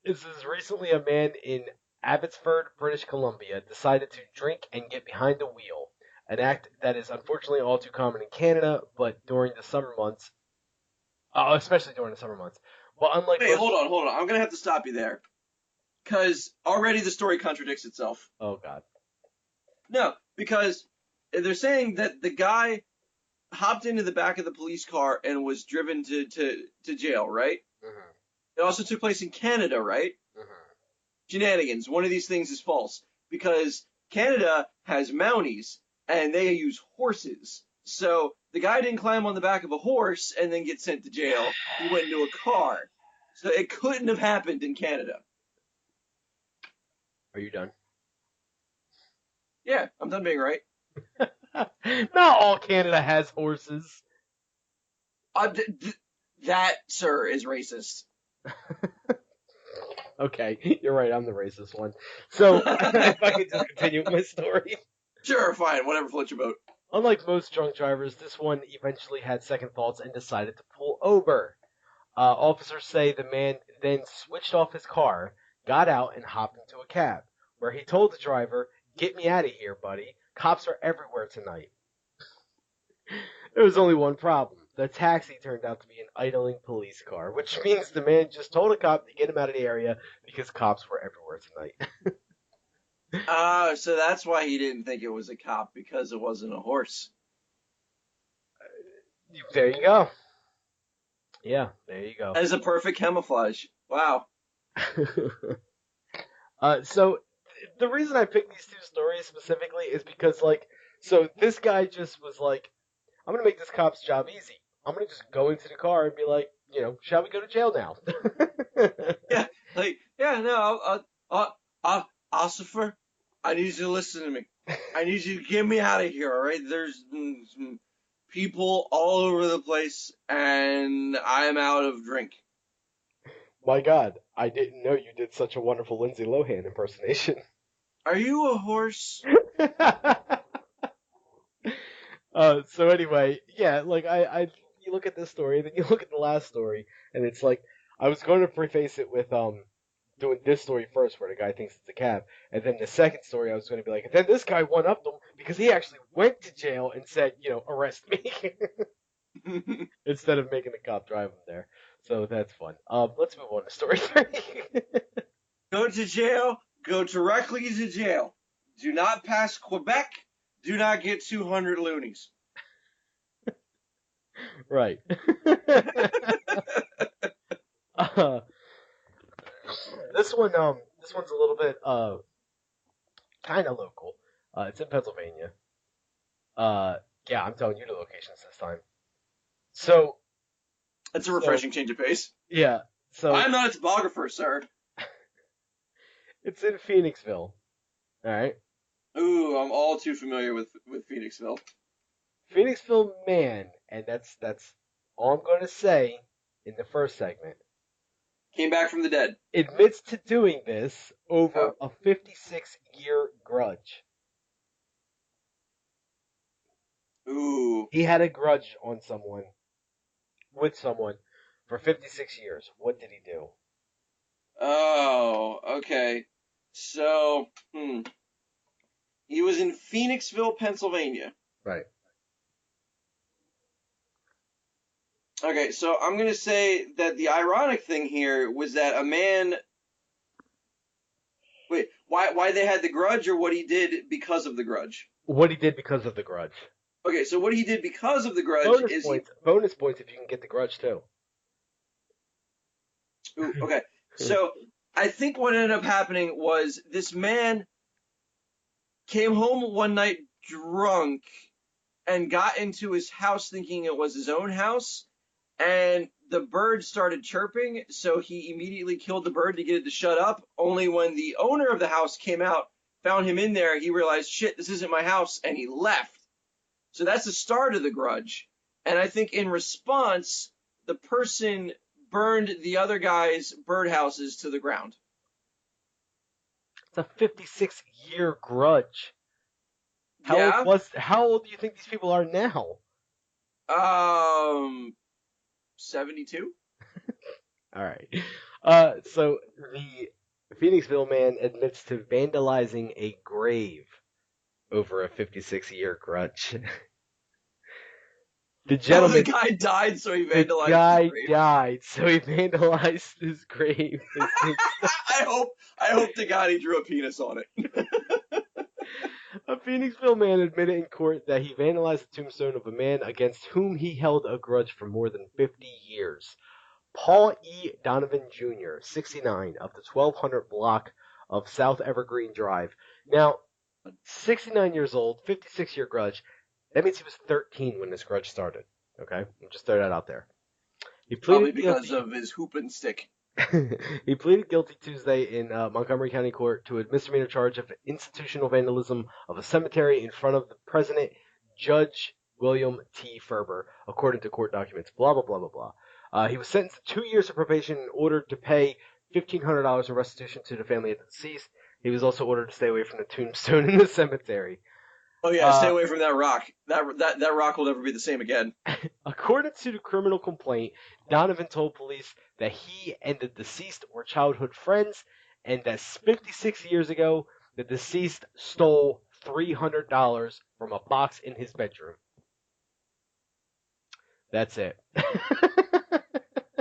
This is recently a man in Abbotsford, British Columbia, decided to drink and get behind the wheel. An act that is unfortunately all too common in Canada, but during the summer months, especially during the summer months. But unlike hold on. I'm gonna have to stop you there, because already the story contradicts itself. Oh God. No, because they're saying that the guy hopped into the back of the police car and was driven to jail, right? Mm-hmm. It also took place in Canada, right? Mm-hmm. Shenanigans. One of these things is false because Canada has Mounties and they use horses. So the guy didn't climb on the back of a horse and then get sent to jail. He went into a car. So it couldn't have happened in Canada. Are you done? Yeah, I'm done being right. Not all Canada has horses. That, sir, is racist. Okay, you're right. I'm the racist one. So if I could just continue with my story. Sure, fine, whatever floats your boat. Unlike most drunk drivers, this one eventually had second thoughts and decided to pull over. Officers say the man then switched off his car, got out, and hopped into a cab, where he told the driver, "Get me out of here, buddy. Cops are everywhere tonight." There was only one problem. The taxi turned out to be an idling police car, which means the man just told a cop to get him out of the area because cops were everywhere tonight. So that's why he didn't think it was a cop, because it wasn't a horse. There you go. Yeah, there you go. That is a perfect camouflage. Wow. So the reason I picked these two stories specifically is because, like, so this guy just was like, I'm gonna make this cop's job easy. I'm gonna just go into the car and be like, shall we go to jail now? Yeah, yeah, no, Ossifer, I need you to listen to me. I need you to get me out of here, all right? There's some people all over the place, and I'm out of drink. My God, I didn't know you did such a wonderful Lindsay Lohan impersonation. Are you a horse? So anyway, yeah, like you look at this story, then you look at the last story, and it's like I was going to preface it with doing this story first, where the guy thinks it's a cab, and then the second story I was going to be like, and then this guy one upped him because he actually went to jail and said, arrest me, instead of making the cop drive him there. So that's fun. Let's move on to story three. Go to jail. Go directly to jail. Do not pass Quebec. Do not get 200 loonies. Right. uh, this one's a little bit kind of local. It's in Pennsylvania. Yeah, I'm telling you the locations this time. So, That's a so refreshing change of pace. yeah, so I'm not a topographer, sir. it's in Phoenixville. All right, Ooh, I'm all too familiar with Phoenixville. Phoenixville man, and that's all I'm going to say in the first segment. Came back from the dead. Admits to doing this Oh. over a 56-year grudge. Ooh. He had a grudge on someone, with someone, for 56 years. What did he do? Oh, okay. So, he was in Phoenixville, Pennsylvania. Right. Okay, so I'm gonna say that the ironic thing here was that a man. Wait, why they had the grudge, or what he did because of the grudge? What he did because of the grudge. Okay, so what he did because of the grudge Bonus is points. Bonus points if you can get the grudge too. Ooh, okay. So I think what ended up happening was this man came home one night drunk and got into his house thinking it was his own house, and the bird started chirping, so he immediately killed the bird to get it to shut up. Only when the owner of the house came out, found him in there, he realized, shit, this isn't my house, and he left. So that's the start of the grudge. And I think in response, the person burned the other guy's birdhouses to the ground. It's a 56-year grudge. Yeah. How old do you think these people are now? 72? All right. So the Phoenixville man admits to vandalizing a grave over a 56-year grudge. The Oh, gentleman, the guy died, so he the vandalized guy his grave. died, so he vandalized his grave. I hope to God he drew a penis on it. A Phoenixville man admitted in court that he vandalized the tombstone of a man against whom he held a grudge for more than 50 years. Paul E. Donovan Jr., 69, of the 1200 block of South Evergreen Drive. Now, 69 years old, 56-year grudge. That means he was 13 when this grudge started. Okay? I'll just throw that out there. He Probably pleaded because guilty. of his hoop and stick. He pleaded guilty Tuesday in Montgomery County Court to a misdemeanor charge of institutional vandalism of a cemetery in front of the president, Judge William T. Ferber, according to court documents. Blah, blah, blah, blah, blah. He was sentenced to 2 years of probation and ordered to pay $1,500 in restitution to the family of the deceased. He was also ordered to stay away from the tombstone in the cemetery. Oh yeah, stay Uh, away from that rock. That rock will never be the same again. According to the criminal complaint, Donovan told police that he and the deceased were childhood friends, and that 56 years ago, the deceased stole $300 from a box in his bedroom. That's it.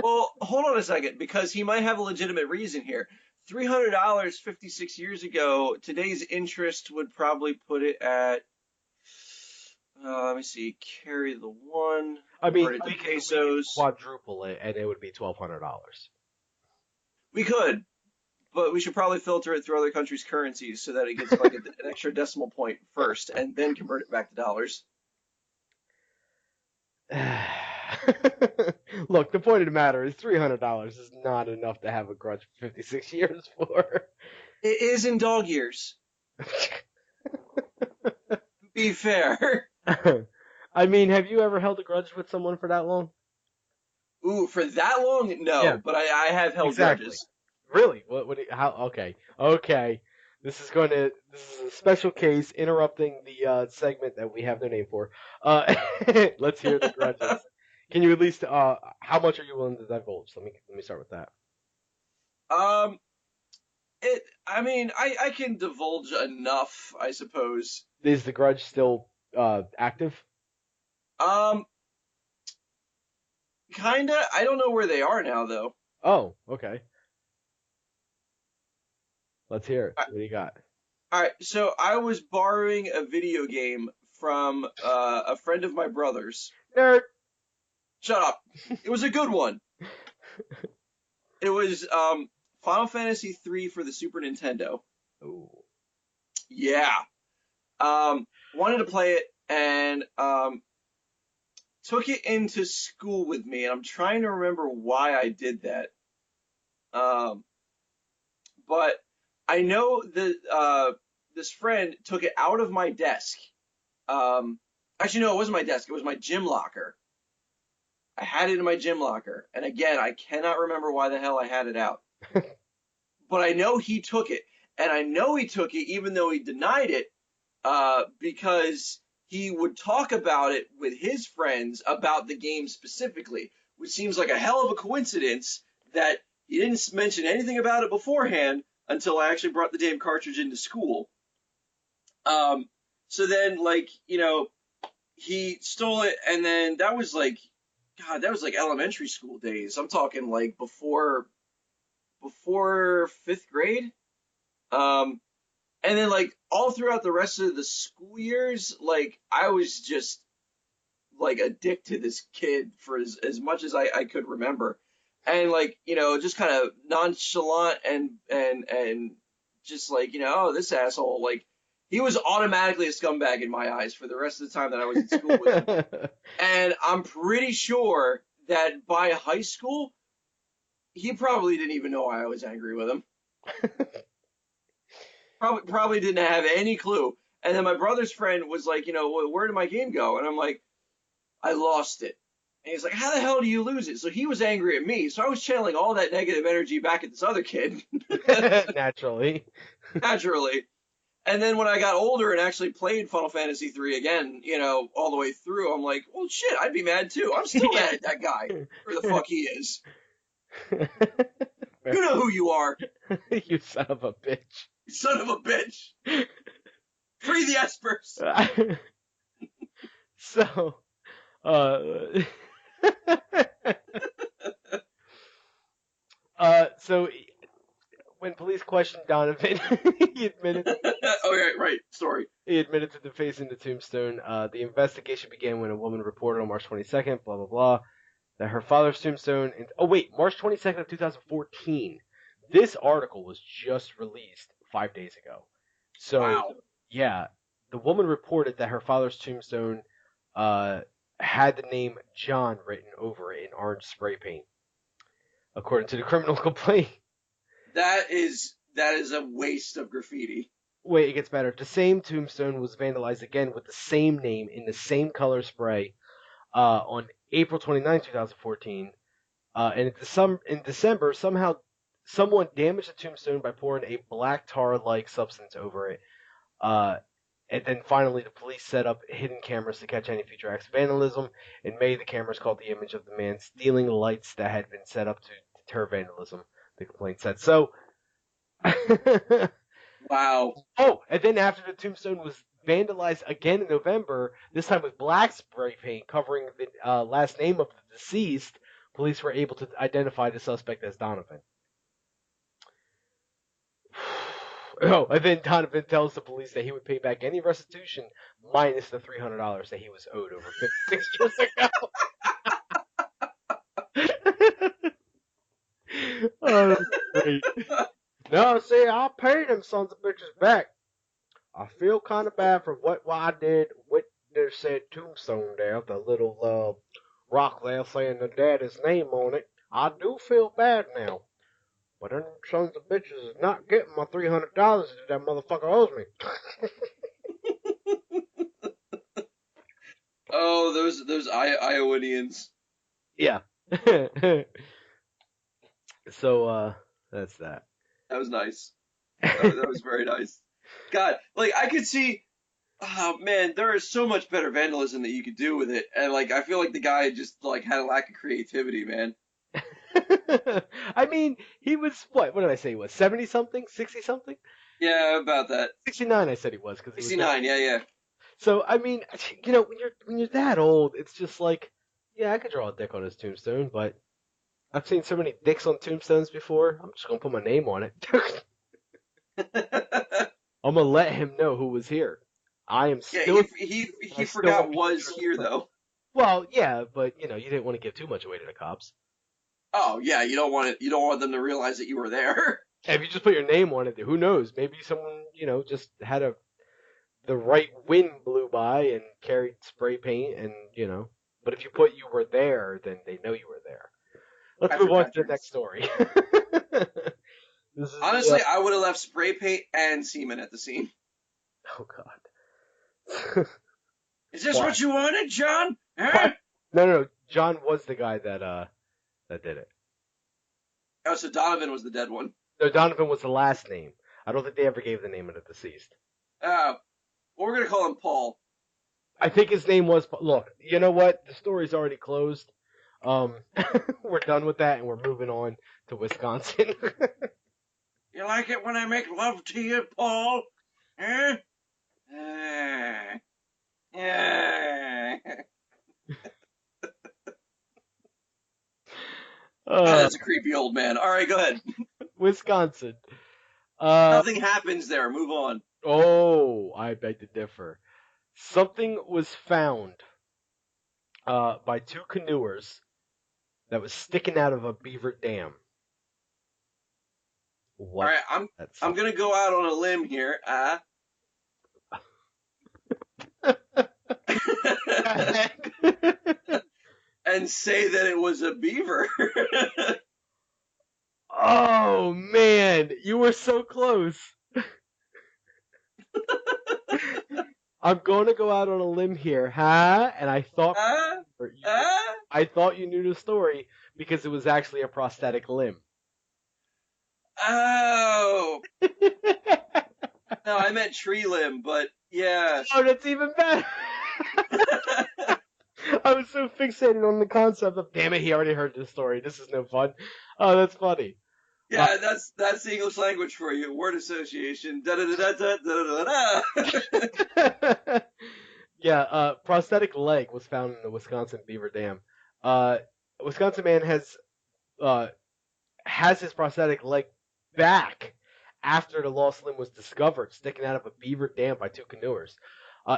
Well, hold on a second, because he might have a legitimate reason here. $300 56 years ago, today's interest would probably put it at, let me see, carry the one, I mean, convert it to we could pesos. quadruple it, and it would be $1,200. We could, but we should probably filter it through other countries' currencies so that it gets like an extra decimal point first, and then convert it back to dollars. Look, the point of the matter is $300 is not enough to have a grudge for 56 years for. It is in dog years. Be fair. I mean, have you ever held a grudge with someone for that long? Ooh, for that long? No, Yeah, but I have held exactly. grudges. Really? How? Okay. Okay. This is a special case interrupting the segment that we have no name for. Let's hear the grudges. Can you at least how much are you willing to divulge? Let me start with that. Um, I mean, I can divulge enough, I suppose. Is the grudge still active? Um, kinda. I don't know where they are now, though. Oh, okay. Let's hear it. I, What do you got? all right, so I was borrowing a video game from a friend of my brother's. Nerd. Shut up. It was a good one. It was Final Fantasy 3 for the Super Nintendo. Ooh. Yeah. Wanted to play it and took it into school with me, and I'm trying to remember why I did that. But I know that this friend took it out of my desk. Actually, no, it wasn't my desk. It was my gym locker. I had it in my gym locker, and again, I cannot remember why the hell I had it out. But I know he took it, and I know he took it even though he denied it, because he would talk about it with his friends about the game specifically, which seems like a hell of a coincidence that he didn't mention anything about it beforehand until I actually brought the damn cartridge into school. So then, like, he stole it, and then that was like, God, that was like elementary school days. I'm talking like before fifth grade. And then like all throughout the rest of the school years, like I was just like addicted to this kid for as much as I could remember. And like, just kind of nonchalant and just like, oh, this asshole, like he was automatically a scumbag in my eyes for the rest of the time that I was in school with him. And I'm pretty sure that by high school, he probably didn't even know why I was angry with him. Probably didn't have any clue. And then my brother's friend was like, where did my game go? And I'm like, I lost it. And he's like, how the hell do you lose it? So he was angry at me. So I was channeling all that negative energy back at this other kid. Naturally. Naturally. And then when I got older and actually played Final Fantasy 3 again, all the way through, I'm like, well, shit, I'd be mad too. I'm still mad at that guy. Where the fuck he is. You know who you are. You son of a bitch. Son of a bitch. Free the Espers. So, so when police questioned Donovan, he admitted. Oh, right. Story. He admitted to defacing the tombstone. The investigation began when a woman reported on March 22nd, blah blah blah, that her father's tombstone. March 22nd of 2014. This article was just released 5 days ago. So, wow. Yeah, the woman reported that her father's tombstone had the name John written over it in orange spray paint, according to the criminal complaint. That is a waste of graffiti. Wait, it gets better. The same tombstone was vandalized again with the same name in the same color spray on April 29, 2014. And in December, somehow someone damaged the tombstone by pouring a black tar-like substance over it. Uh, and then finally, the police set up hidden cameras to catch any future acts of vandalism. In May, the cameras caught the image of the man stealing lights that had been set up to deter vandalism, the complaint said. So, Wow. oh, and then after the tombstone was vandalized again in November, this time with black spray paint covering the last name of the deceased, police were able to identify the suspect as Donovan. Oh, and then Donovan tells the police that he would pay back any restitution minus the $300 that he was owed over 56 years ago. Oh, that's great. No, see, I paid them sons of bitches back. I feel kind of bad for what I did with the said tombstone there, the little rock there saying the daddy's name on it. I do feel bad now. But them sons of bitches is not getting my $300 that that motherfucker owes me. Oh, those Iowanians. Yeah. So, that's that. That was nice. That was very nice. God, like I could see. Oh man, there is so much better vandalism that you could do with it, and like I feel like the guy just like had a lack of creativity, man. I mean, he was what? What did I say? He was 70 something, 60 something, Yeah, about that. 69. I said he was because he was that. 69. Yeah, yeah. So I mean, when you're that old, it's just like, yeah, I could draw a dick on his tombstone, but I've seen so many dicks on tombstones before. I'm just gonna put my name on it. I'm gonna let him know who was here. I am Yeah, still. he I still forgot want was pictures of here the- though. Well, yeah, but you didn't want to give too much away to the cops. Oh yeah, you don't want them to realize that you were there. And if you just put your name on it, who knows? Maybe someone just had the right wind blew by and carried spray paint, and But if you put you were there, then they know you were there. Let's After move on to the Patrick's. next story. This is Honestly, I would have left spray paint and semen at the scene. oh god. Is this Why? what you wanted, John? Huh? What? No. John was the guy that did it. Oh, so Donovan was the dead one. No, Donovan was the last name. I don't think they ever gave the name of the deceased. Well, we're gonna call him Paul. I think his name was. Look, you know what? The story's already closed. We're done with that, and we're moving on to Wisconsin. You like it when I make love to you, Paul? Huh? Yeah. That's a creepy old man. All right, go ahead. Wisconsin. Nothing happens there. Move on. Oh, I beg to differ. Something was found by two canoers that was sticking out of a beaver dam. What? All right, I'm gonna go out on a limb here. And say that it was a beaver. Oh man, you were so close. I'm going to go out on a limb here, huh? And I thought I thought you knew the story because it was actually a prosthetic limb. Oh. No, I meant tree limb, but yeah. Oh, that's even better. I was so fixated on the concept of, damn it, he already heard this story. This is no fun. Oh, that's funny. Yeah, that's the English language for you. Word association. Da da da da da da da. Yeah, prosthetic leg was found in the Wisconsin Beaver Dam. Wisconsin man has his prosthetic leg back after the lost limb was discovered, sticking out of a beaver dam by two canoers.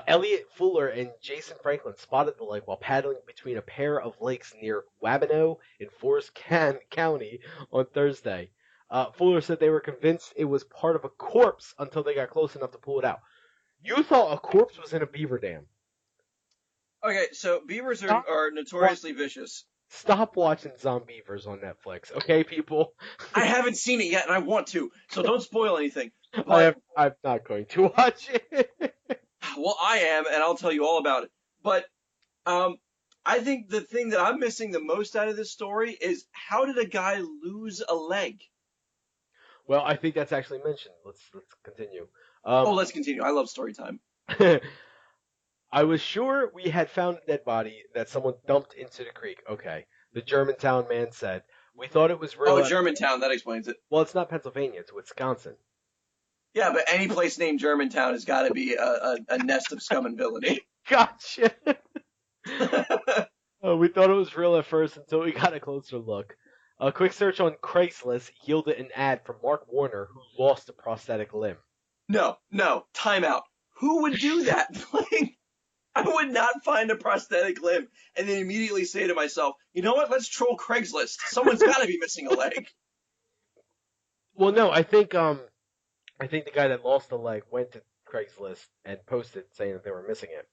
Elliot Fuller and Jason Franklin spotted the leg while paddling between a pair of lakes near Wabeno in Forest County on Thursday. Fuller said they were convinced it was part of a corpse until they got close enough to pull it out. You thought a corpse was in a beaver dam. Okay, so beavers are notoriously vicious. Stop watching Zombievers on Netflix, okay, people? I haven't seen it yet, and I want to, so don't spoil anything. I'm not going to watch it. Well, I am, and I'll tell you all about it. But I think the thing that I'm missing the most out of this story is how did a guy lose a leg? Well, I think that's actually mentioned. Let's continue. Oh, let's continue. I love story time. I was sure we had found a dead body that someone dumped into the creek. Okay. The Germantown man said. We thought it was Oh, real. Germantown. That explains it. Well, it's not Pennsylvania. It's Wisconsin. Yeah, but any place named Germantown has got to be a nest of scum and villainy. Gotcha. We thought it was real at first until we got a closer look. A quick search on Craigslist yielded an ad from Mark Warner, who lost a prosthetic limb. No, time out. Who would do that? Like, I would not find a prosthetic limb and then immediately say to myself, you know what? Let's troll Craigslist. Someone's got to be missing a leg. Well, no, I think the guy that lost the leg went to Craigslist and posted saying that they were missing it.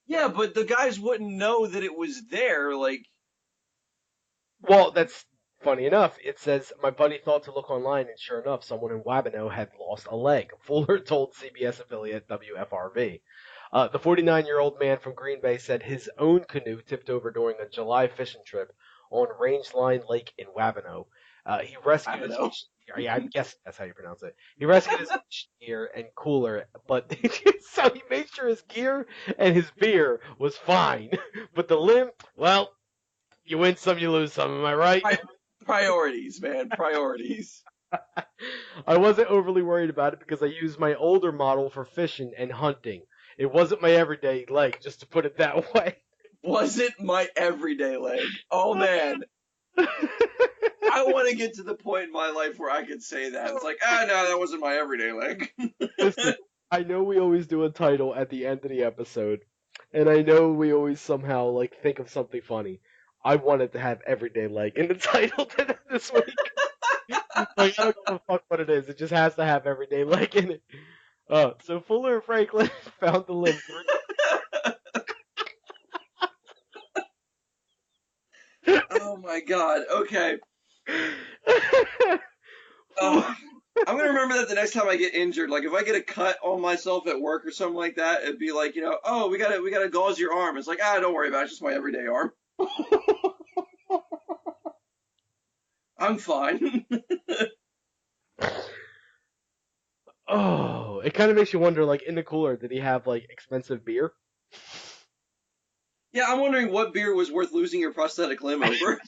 Yeah, but the guys wouldn't know that it was there. Like, Well, that's funny enough. It says my buddy thought to look online, and sure enough, someone in Wabano had lost a leg. Fuller told CBS affiliate WFRV. The 49-year-old man from Green Bay said his own canoe tipped over during a July fishing trip on Rangeline Lake in Wabano. He rescued his Wabano. yeah, I guess that's how you pronounce it. He rescued his gear and cooler, but so he made sure his gear and his beer was fine. But the limb, well, you win some, you lose some. Am I right? Priorities, man. Priorities. I wasn't overly worried about it because I used my older model for fishing and hunting. It wasn't my everyday leg, just to put it that way. Wasn't my everyday leg. Oh, man. I want to get to the point in my life where I could say that. It's like, no, that wasn't my everyday leg. Listen, I know we always do a title at the end of the episode, and I know we always somehow like think of something funny. I wanted to have everyday leg in the title this week. Like, I don't give a fuck what it is. It just has to have everyday leg in it. So Fuller and Franklin found the limb. Oh my god. Okay. Oh, I'm gonna remember that the next time I get injured. Like if I get a cut on myself at work or something like that, it'd be like, oh, we gotta gauze your arm. It's like, don't worry about it. It's just my everyday arm. I'm fine. Oh, it kind of makes you wonder. Like in the cooler, did he have like expensive beer? Yeah, I'm wondering what beer was worth losing your prosthetic limb over.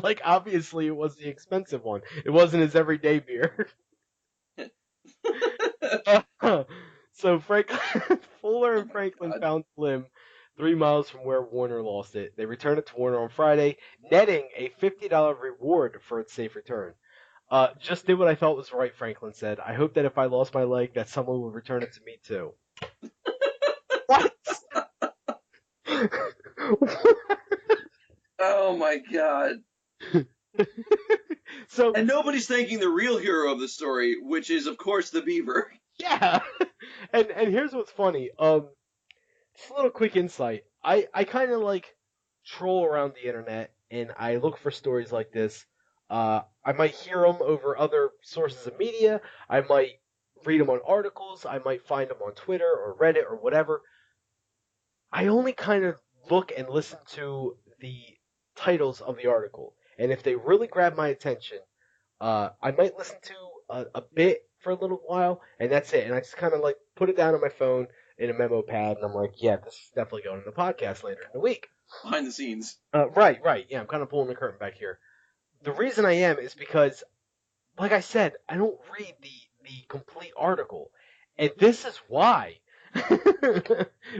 Like obviously it was the expensive one. It wasn't his everyday beer. So Fuller and Franklin God. found the limb 3 miles from where Warner lost it. They returned it to Warner on Friday, netting a $50 reward for its safe return. Just did what I thought was right, Franklin said. I hope that if I lost my leg, that someone would return it to me too. What? Oh my god. So And nobody's thanking the real hero of the story, which is of course the beaver. yeah, and here's what's funny. Just a little quick insight. I kind of like troll around the internet and I look for stories like this. I might hear them over other sources of media. I might read them on articles. I might find them on Twitter or Reddit or whatever. I only kind of look and listen to the titles of the article, and if they really grab my attention, I might listen to a bit for a little while, and that's it. And I just kind of like put it down on my phone in a memo pad, and I'm like, yeah, this is definitely going in the podcast later in the week. Behind the scenes. Right. Yeah, I'm kind of pulling the curtain back here. The reason I am is because, like I said, I don't read the complete article, and this is why.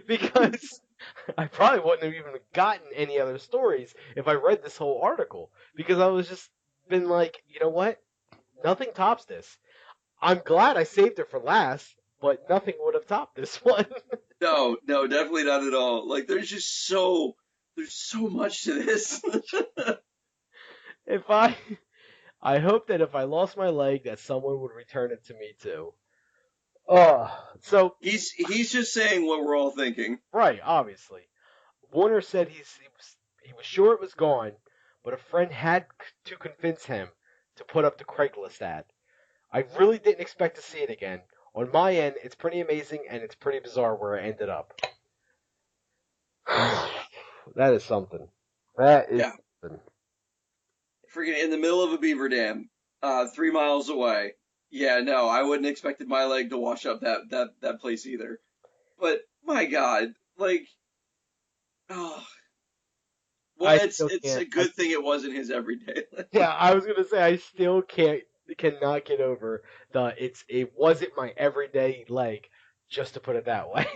Because I probably wouldn't have even gotten any other stories if I read this whole article. Because I was just been like, you know what? Nothing tops this. I'm glad I saved it for last, but nothing would have topped this one. No, definitely not at all. Like there's so much to this. if I hope that if I lost my leg, that someone would return it to me too. So He's just saying what we're all thinking. right, obviously. Warner said he was sure it was gone, but a friend had to convince him to put up the Craigslist ad. I really didn't expect to see it again. On my end, it's pretty amazing and it's pretty bizarre where it ended up. That is something. That is Yeah. something. Freaking in the middle of a beaver dam. 3 miles away. Yeah, no, I wouldn't expected my leg to wash up that place either. But my God, like, oh, well, I it's still it's can't. a good thing it wasn't his everyday leg. Yeah, I was gonna say I still cannot get over it wasn't my everyday leg, just to put it that way.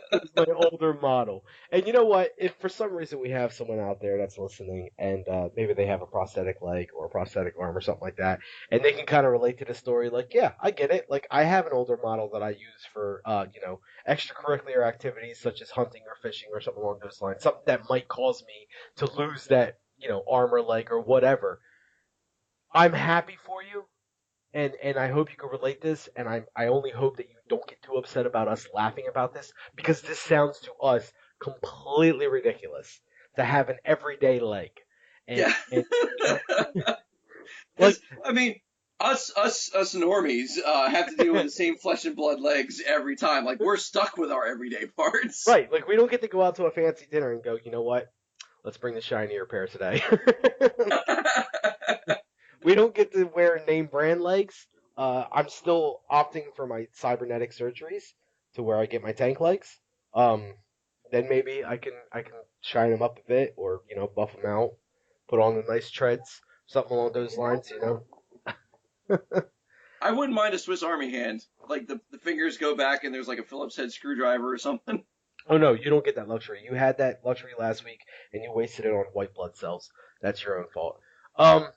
It was my older model. And you know what? If for some reason we have someone out there that's listening and maybe they have a prosthetic leg or a prosthetic arm or something like that, and they can kind of relate to the story, like, yeah, I get it. Like, I have an older model that I use for, extracurricular activities such as hunting or fishing or something along those lines, something that might cause me to lose that, arm or leg or whatever. I'm happy for you, and I hope you can relate this, and I only hope that you don't get too upset about us laughing about this because this sounds to us completely ridiculous to have an everyday leg, and Yeah, and you know like because I mean, us normies have to deal with the same flesh and blood legs every time. Like we're stuck with our everyday parts. right, like we don't get to go out to a fancy dinner and go, you know what? Let's bring the shinier pair today. We don't get to wear name brand legs. I'm still opting for my cybernetic surgeries to where I get my tank legs. Um, then maybe I can shine them up a bit, or buff them out, put on the nice treads, something along those lines. I wouldn't mind a Swiss Army hand. Like the fingers go back and there's like a Phillips head screwdriver or something. Oh no, you don't get that luxury. You had that luxury last week, and you wasted it on white blood cells. That's your own fault. Um,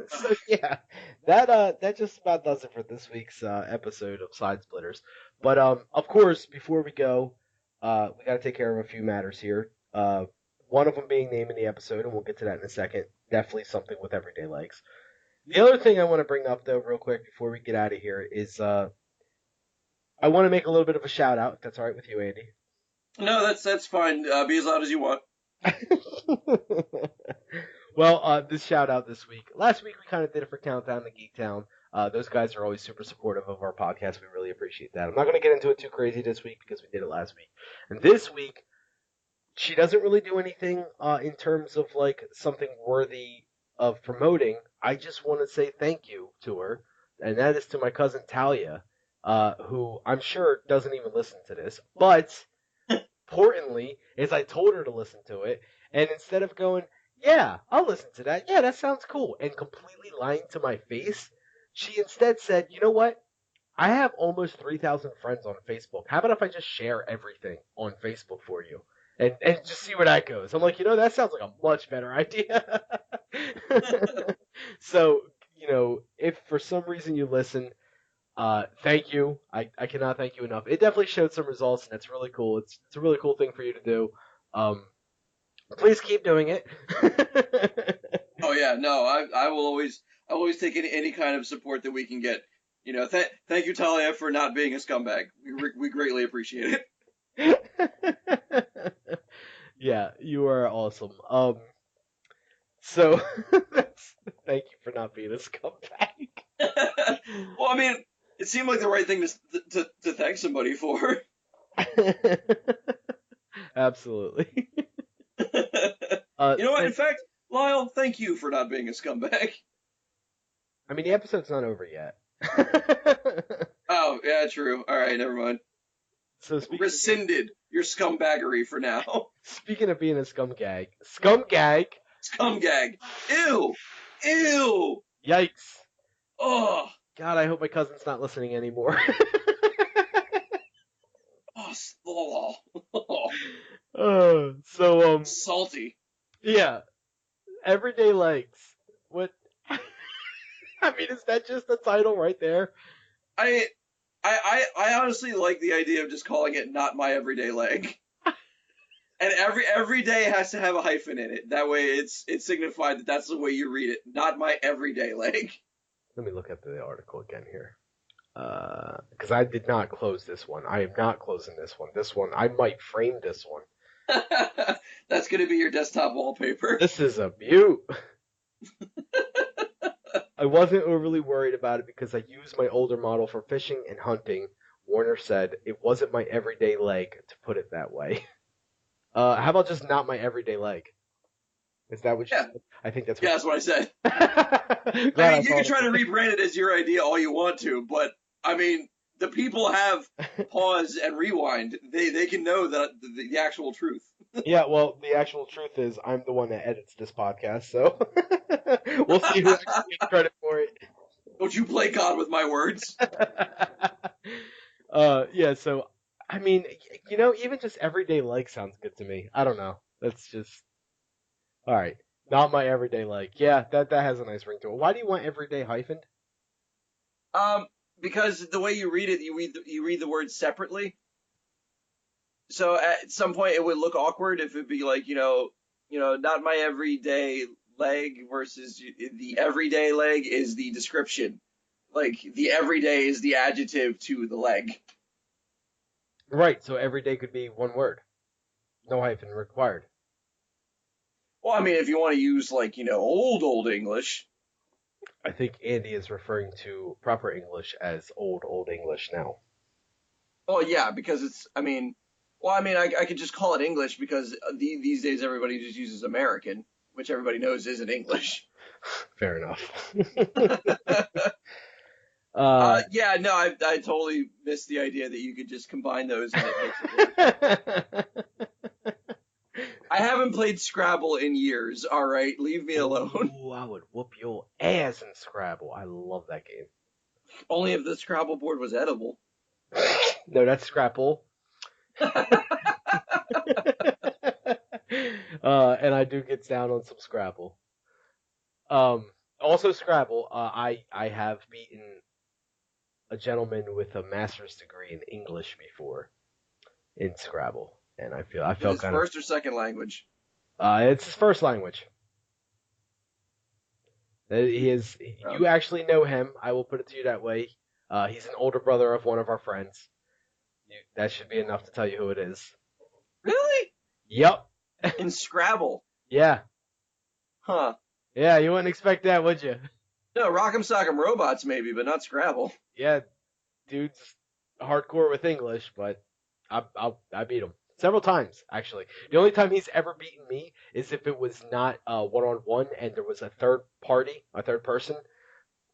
so yeah, that just about does it for this week's episode of Side Splitters. But of course, before we go, we got to take care of a few matters here. One of them being name in the episode, and we'll get to that in a second. Definitely something with everyday legs. The other thing I want to bring up though, real quick, before we get out of here, is I want to make a little bit of a shout out. If that's all right with you, Andy. No, that's fine. Be as loud as you want. Well, this shout out this week. Last week we kind of did it for Countdown to Geek Town. Those guys are always super supportive of our podcast. We really appreciate that. I'm not going to get into it too crazy this week because we did it last week. And this week, she doesn't really do anything in terms of like something worthy of promoting. I just want to say thank you to her, and that is to my cousin Talia, who I'm sure doesn't even listen to this, but importantly is I told her to listen to it, and instead of going, yeah, I'll listen to that. Yeah, that sounds cool, and completely lying to my face, she instead said, you know what? I have almost 3,000 friends on Facebook. How about if I just share everything on Facebook for you? And just see where that goes. I'm like, that sounds like a much better idea. So, if for some reason you listen, thank you. I cannot thank you enough. It definitely showed some results, and it's really cool. It's a really cool thing for you to do. Um, please keep doing it. Oh yeah, no, I will always take any kind of support that we can get. Thank you, Talia, for not being a scumbag. We greatly appreciate Yeah, you are awesome. So that's, thank you for not being a scumbag. it. Well, I mean, it seemed like the right thing to thank somebody for. Absolutely. You know what? In And fact, Lyle, thank you for not being a scumbag. I mean, the episode's not over yet. Oh, yeah, true. All right, never mind. So Rescinded your scumbaggery for now. speaking of being a scumgag, Scumgag. Ew. Ew. yikes. Oh. God, I hope my cousin's not listening anymore. Oh. So Salty. yeah, everyday legs. What? I mean, is that just the title right there? I I honestly like the idea of just calling it not my everyday leg. And every day has to have a hyphen in it. That way it's signified that that's the way you read it. Not my everyday leg. Let me look at the article again here. Because I did not close this one. I am not closing this one. This one, I might frame this one. That's gonna be your desktop wallpaper. This is a beaut. I wasn't overly worried about it because I used my older model for fishing and hunting. Warner said it wasn't my everyday leg, to put it that way. How about just not my everyday leg? Is that what you Yeah, said? I think that's yeah, what that's what I said. you I Glad I mean, you can thought try to of rebrand it as your idea all you want to, but I mean, the people have it. pause and rewind. They can know the actual truth. Yeah, well, the actual truth is I'm the one that edits this podcast, so we'll see who actually gets credit for it. Don't you play God with my words? Yeah, so I mean, even just everyday like sounds good to me. I don't know. That's just all right. Not my everyday like. Yeah, that has a nice ring to it. Why do you want everyday hyphened? Um, because the way you read it, you read the words separately. So at some point it would look awkward if it'd be like, not my everyday leg versus the everyday leg is the description. Like the everyday is the adjective to the leg. Right, so everyday could be one word. No hyphen required. Well, I mean, if you want to use like, old English. I think Andy is referring to proper English as old English now. Well, yeah, because I could just call it English because these days everybody just uses American, which everybody knows isn't English. Fair enough. uh, Yeah, no, I totally missed the idea that you could just combine those and it makes it work. I haven't played Scrabble in years. All right, leave me alone. Ooh, I would whoop your ass in Scrabble. I love that game. Only if the Scrabble board was edible. No, that's Scrapple. And I do get down on some Scrabble. Also Scrabble. I have beaten a gentleman with a master's degree in English before in Scrabble, and I In felt his kind of. first or second language. It's his first language. He is. You Um, actually know him. I will put it to you that way. He's an older brother of one of our friends. That should be enough to tell you who it is. really? Yep. In Scrabble? Yeah. Huh. Yeah. You wouldn't expect that, would you? No, Rock'em Sock'em Robots maybe, but not Scrabble. Yeah, dude's hardcore with English, but I beat him several times actually. The only time he's ever beaten me is if it was not one on one and there was a third party, a third person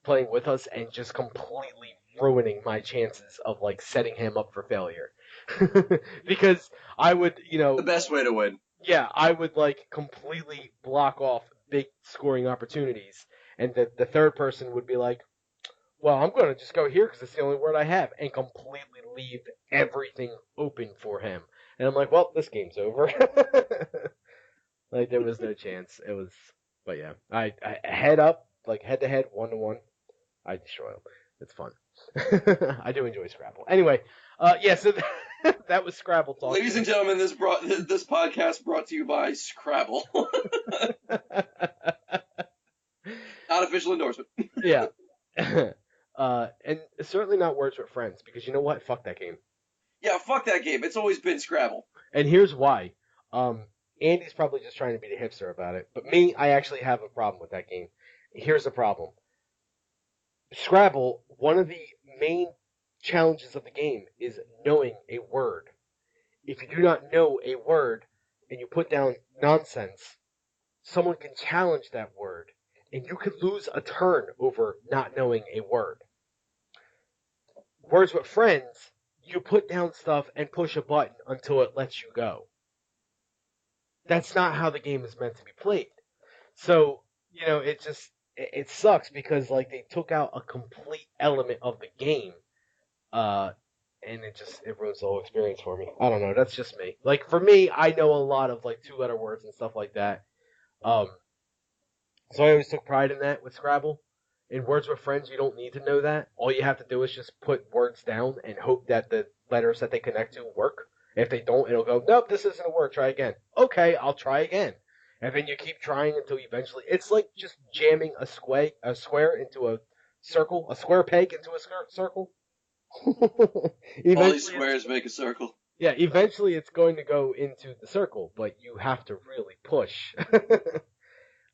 playing with us and just completely ruining my chances of like setting him up for failure. Because I would, The best way to win. yeah, I would like completely block off big scoring opportunities, and the third person would be like, well, I'm going to just go here because it's the only word I have, and completely leave everything open for him. And I'm like, well, this game's over. Like there was no chance. It was, but yeah, I head up, like head to head, 1-1. I destroy him. It's fun. I do enjoy Scrabble. Anyway, yeah, so that was Scrabble talk. Ladies and gentlemen, this podcast brought to you by Scrabble. Not official endorsement. Yeah. And certainly not Words with Friends because you know what? Fuck that game. Yeah, fuck that game. It's always been Scrabble. And here's why. Andy's probably just trying to be the hipster about it, but me, I actually have a problem with that game. Here's the problem. Scrabble, one of the main challenges of the game is knowing a word. If you do not know a word and you put down nonsense, someone can challenge that word, and you could lose a turn over not knowing a word. Words with Friends, you put down stuff and push a button until it lets you go. That's not how the game is meant to be played. So, it sucks because like they took out a complete element of the game, uh, and it ruins the whole experience for me. I don't know. That's just me. Like for me, I know a lot of like two-letter words and stuff like that. Um, so I always took pride in that with Scrabble. In Words with Friends, you don't need to know that. All you have to do is just put words down and hope that the letters that they connect to work. If they don't, it'll go, nope, this isn't a word, try again. Okay, I'll try again. And then you keep trying until eventually, it's like just jamming a square into a circle, a square peg into a circle. All these Eventually, squares make a circle. yeah, eventually it's going to go into the circle, but you have to really push.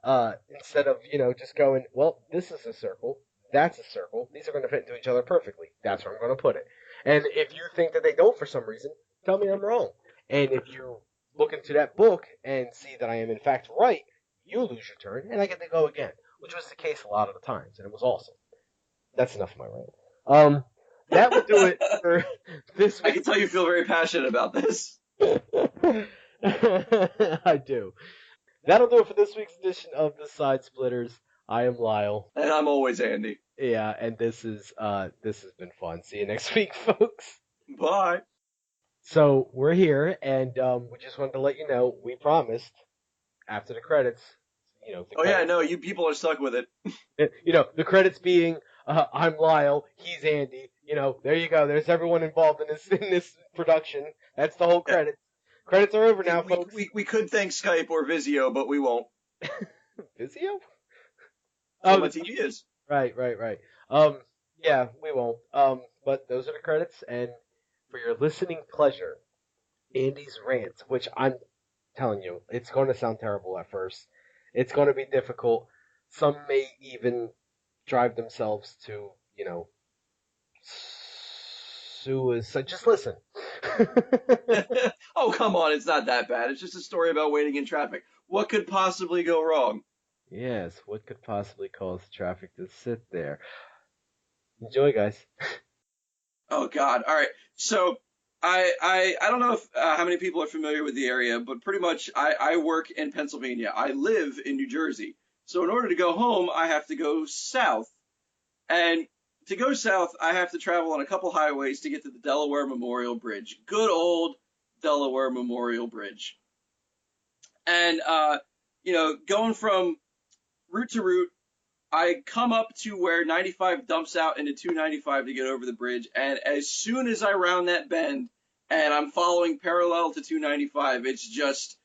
Instead of, just going, well, this is a circle, that's a circle, these are going to fit into each other perfectly. That's where I'm going to put it. And if you think that they don't for some reason, tell me I'm wrong. And if you look into that book and see that I am in fact right, you lose your turn, and I get to go again, which was the case a lot of the times, and it was awesome. That's enough of my rant. That will do it for this I week. can tell you feel very passionate about this. I do. That'll do it for this week's edition of the Side Splitters. I am Lyle. And I'm always Andy. Yeah, and this has been fun. See you next week, folks. Bye. So we're here, and we just wanted to let you know we promised after the credits. Oh yeah, no, you people are stuck with it. The credits being I'm Lyle, he's Andy. There you go. There's everyone involved in this production. That's the whole credits. Credits are over now, folks. We could thank Skype or Vizio, but we won't. Vizio? Oh, what TV is. Right. Yeah, we won't. But those are the credits, and for your listening pleasure, Andy's rant, which I'm telling you, it's going to sound terrible at first. It's going to be difficult. Some may even drive themselves to, suicide. Just listen. Oh, come on, it's not that bad. It's just a story about waiting in traffic. What could possibly go wrong? Yes, what could possibly cause traffic to sit there? Enjoy, guys. Oh God! All right, so I don't know if how many people are familiar with the area, but pretty much I work in Pennsylvania. I live in New Jersey, so in order to go home, I have to go south, and to go south, I have to travel on a couple highways to get to the Delaware Memorial Bridge. Good old Delaware Memorial Bridge, and going from route to route. I come up to where 95 dumps out into 295 to get over the bridge, and as soon as I round that bend and I'm following parallel to 295, it's just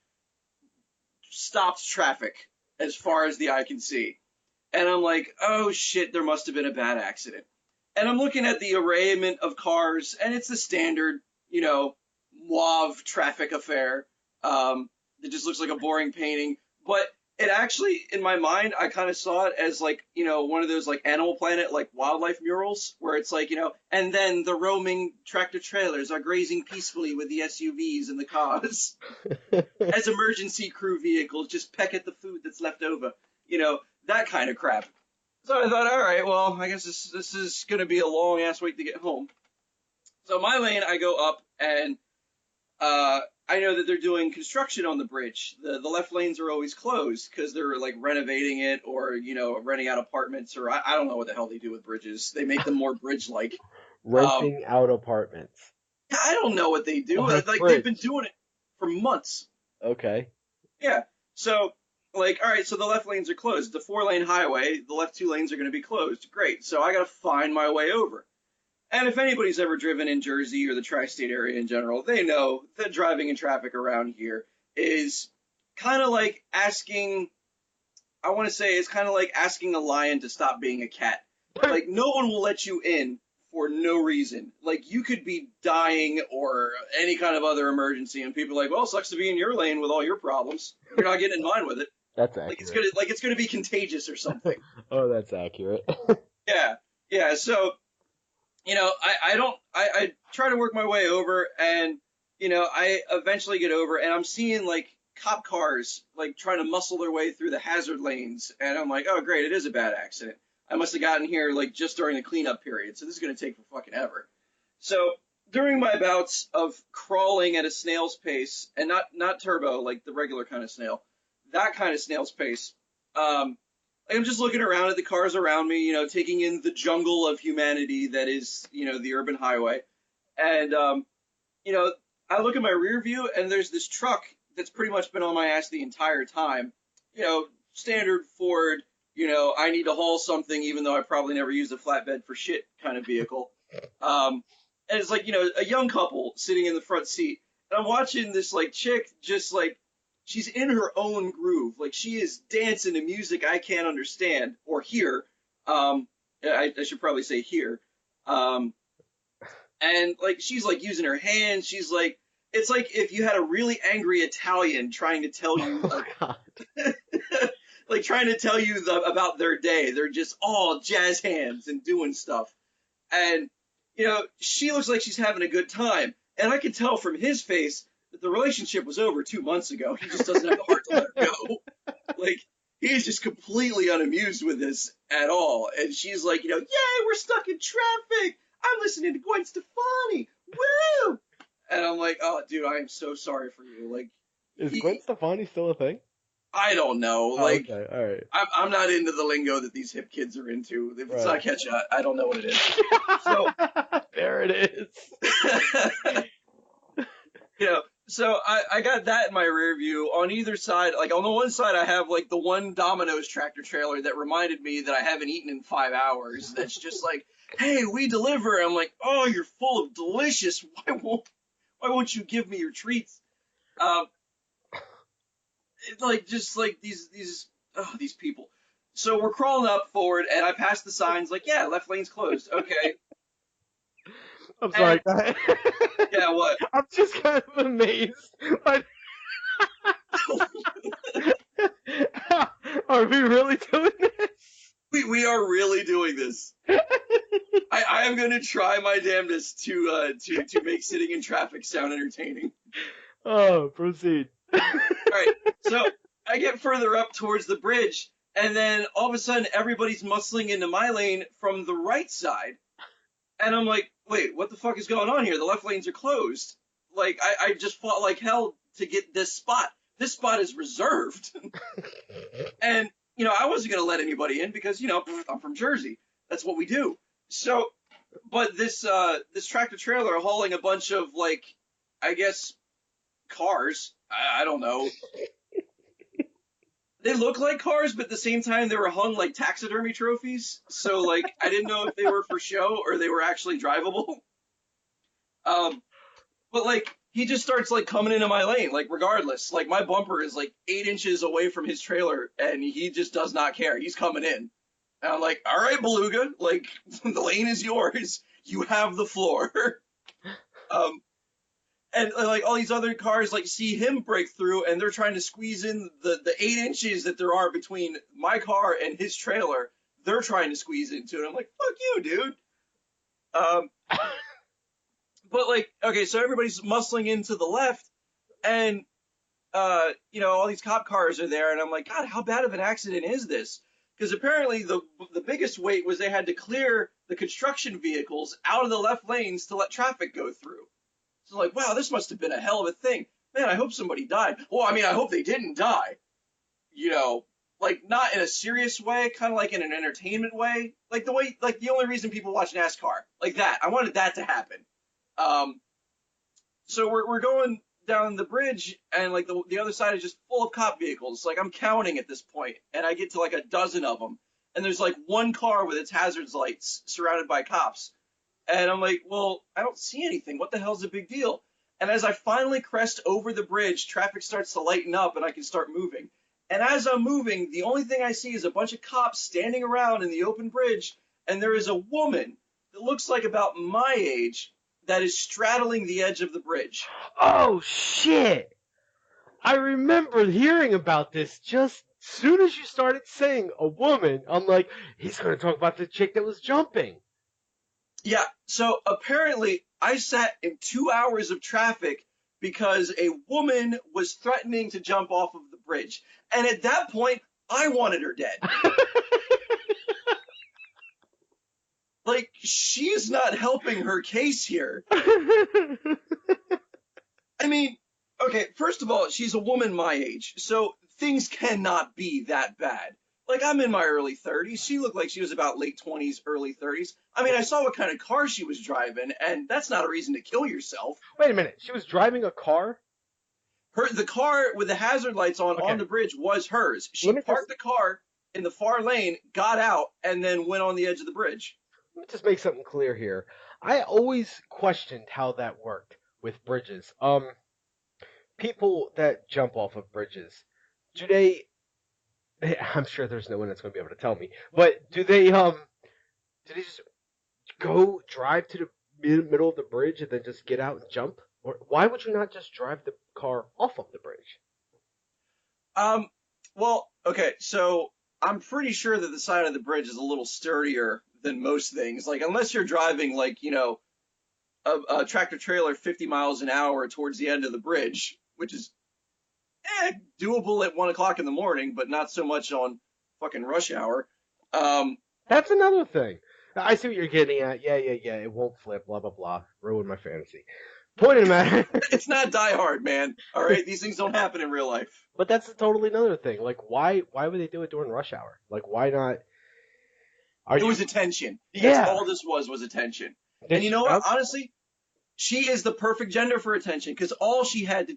stops traffic as far as the eye can see. And I'm like, oh shit, there must have been a bad accident. And I'm looking at the arrayment of cars, and it's the standard, mauve traffic affair. It just looks like a boring painting. But it actually, in my mind, I kind of saw it as one of those Animal Planet, wildlife murals, where it's and then the roaming tractor trailers are grazing peacefully with the SUVs and the cars as emergency crew vehicles just peck at the food that's left over, that kind of crap. So I thought, all right, well, I guess this is going to be a long ass wait to get home. So my lane, I go up, and I know that they're doing construction on the bridge. The left lanes are always closed because they're renovating it or, renting out apartments, or I don't know what the hell they do with bridges. They make them more bridge-like. Renting out apartments. I don't know what they do. They've been doing it for months. Okay. Yeah. So, all right, so the left lanes are closed. It's a 4-lane highway. The left 2 lanes are going to be closed. Great. So I got to find my way over. And if anybody's ever driven in Jersey or the tri-state area in general, they know that driving in traffic around here is kind of like asking, I want to say it's kind of like asking a lion to stop being a cat. No one will let you in for no reason. You could be dying or any kind of other emergency, and people are like, well, sucks to be in your lane with all your problems. You're not getting in mine with it. That's accurate. It's gonna be contagious or something. Oh, that's accurate. Yeah. So, I try to work my way over, and, I eventually get over, and I'm seeing, cop cars, trying to muscle their way through the hazard lanes, and I'm like, oh, great, it is a bad accident. I must have gotten here, just during the cleanup period, so this is going to take for fucking ever. So, during my bouts of crawling at a snail's pace, and not turbo, the regular kind of snail, that kind of snail's pace, I'm just looking around at the cars around me, taking in the jungle of humanity that is, the urban highway. And, I look at my rear view, and there's this truck that's pretty much been on my ass the entire time. Standard Ford, I need to haul something, even though I probably never used a flatbed for shit kind of vehicle. And it's a young couple sitting in the front seat. And I'm watching this, chick just, she's in her own groove. She is dancing to music I can't understand or hear. I should probably say hear. And, she's, using her hands. She's, it's like if you had a really angry Italian trying to tell you, trying to tell you about their day. They're just all jazz hands and doing stuff. And, she looks like she's having a good time. And I could tell from his face that the relationship was over 2 months ago. He just doesn't have the heart to let her go. he's just completely unamused with this at all. And she's like, yay, we're stuck in traffic. I'm listening to Gwen Stefani. Woo! And I'm like, oh, dude, I am so sorry for you. Like, Is Gwen he, Stefani still a thing? I don't know. Oh, Like, okay, all right, I'm not into the lingo that these hip kids are into. If it's right. not catchy, I don't know what it is. So, There it is. you know, so I got that in my rear view. On either side, like on the one side, I have like the one Domino's tractor trailer that reminded me that I haven't eaten in 5 hours. That's just like, hey, we deliver. I'm like, oh, you're full of delicious. Why won't you give me your treats? Um, it's like just like these people. So we're crawling up forward, and I pass the signs like, yeah, left lane's closed. Okay, I'm and sorry. Go ahead. yeah, what? I'm just kind of amazed. Like, are we really doing this? We are really doing this. I am gonna try my damnedest to make sitting in traffic sound entertaining. Oh, proceed. All right, so I get further up towards the bridge, and then all of a sudden everybody's muscling into my lane from the right side, and I'm like, wait, what the fuck is going on here? The left lanes are closed. Like I just fought like hell to get this spot. This spot is reserved, and I wasn't gonna let anybody in because I'm from Jersey. That's what we do. So, but this tractor trailer hauling a bunch of like, I guess cars. I don't know. They look like cars, but at the same time they were hung like taxidermy trophies. So like I didn't know if they were for show or they were actually drivable. But like he just starts like coming into my lane, like regardless. Like my bumper is like 8 inches away from his trailer, and he just does not care. He's coming in. And I'm like, all right, Beluga, like the lane is yours. You have the floor. um, and like all these other cars like see him break through, and they're trying to squeeze in the 8 inches that there are between my car and his trailer. They're trying to squeeze into it. I'm like, fuck you, dude. Um, but like, okay, so everybody's muscling into the left, and all these cop cars are there, and I'm like, God, how bad of an accident is this? Because apparently the biggest wait was they had to clear the construction vehicles out of the left lanes to let traffic go through. So like, wow, this must have been a hell of a thing. Man, I hope somebody died. Well, I mean, I hope they didn't die. Like not in a serious way, kind of like in an entertainment way. Like the only reason people watch NASCAR, like that. I wanted that to happen. Um, so we're going down the bridge, and like the other side is just full of cop vehicles. Like I'm counting at this point, and I get to like a dozen of them, and there's like one car with its hazards lights surrounded by cops. And I'm like, well, I don't see anything. What the hell's the big deal? And as I finally crest over the bridge, traffic starts to lighten up and I can start moving. And as I'm moving, the only thing I see is a bunch of cops standing around in the open bridge, and there is a woman that looks like about my age that is straddling the edge of the bridge. Oh shit! I remember hearing about this just soon as you started saying a woman. I'm like, he's going to talk about the chick that was jumping. Yeah, so apparently I sat in 2 hours of traffic because a woman was threatening to jump off of the bridge. And at that point, I wanted her dead. Like, she's not helping her case here. I mean, okay, first of all, she's a woman my age, so things cannot be that bad. Like, I'm in my early 30s. She looked like she was about late 20s, early 30s. I mean, I saw what kind of car she was driving, and that's not a reason to kill yourself. Wait a minute, she was driving a car? The car with the hazard lights on the bridge was hers. She parked the car in the far lane, got out, and then went on the edge of the bridge. Let me just make something clear here. I always questioned how that worked with bridges. People that jump off of bridges, do they? I'm sure there's no one that's going to be able to tell me. But do they just go drive to the middle of the bridge and then just get out and jump? Or why would you not just drive the car off of the bridge? Well, okay, so I'm pretty sure that the side of the bridge is a little sturdier than most things. Like, unless you're driving, like, a tractor trailer 50 miles an hour towards the end of the bridge, which is doable at 1 o'clock in the morning, but not so much on fucking rush hour. That's another thing. I see what you're getting at. Yeah. It won't flip. Blah blah blah. Ruin my fantasy. Point of the matter. It's not Die Hard, man. All right, these things don't happen in real life. But that's totally another thing. Like, why would they do it during rush hour? Like, why not? Are It you? was attention. That's Yeah. all this was attention. Did And you she know what? jump? Honestly, she is the perfect gender for attention because all she had to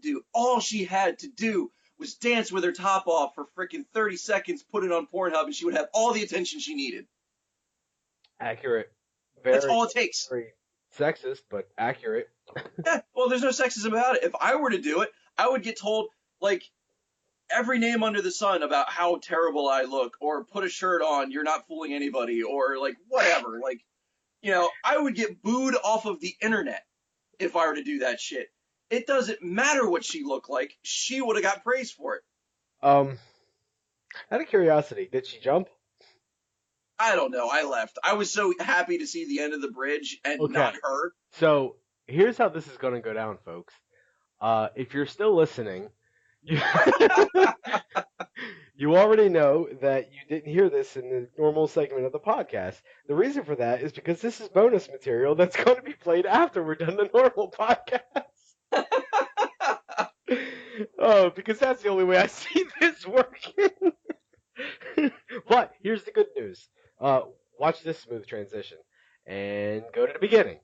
do was dance with her top off for freaking 30 seconds, put it on Pornhub, and she would have all the attention she needed. Accurate. That's Very, all it takes. very sexist, but accurate. Yeah, well, there's no sexism about it. If I were to do it, I would get told, like, every name under the sun about how terrible I look, or put a shirt on, you're not fooling anybody, or, like, whatever. Like, I would get booed off of the internet if I were to do that shit. It doesn't matter what she looked like. She would have got praise for it. Out of curiosity, did she jump? I don't know. I left. I was so happy to see the end of the bridge and Okay. not her. So here's how this is going to go down, folks. If you're still listening, you, you already know that you didn't hear this in the normal segment of the podcast. The reason for that is because this is bonus material that's going to be played after we're done the normal podcast. Oh, because that's the only way I see this working. But here's the good news. Watch this smooth transition and go to the beginning.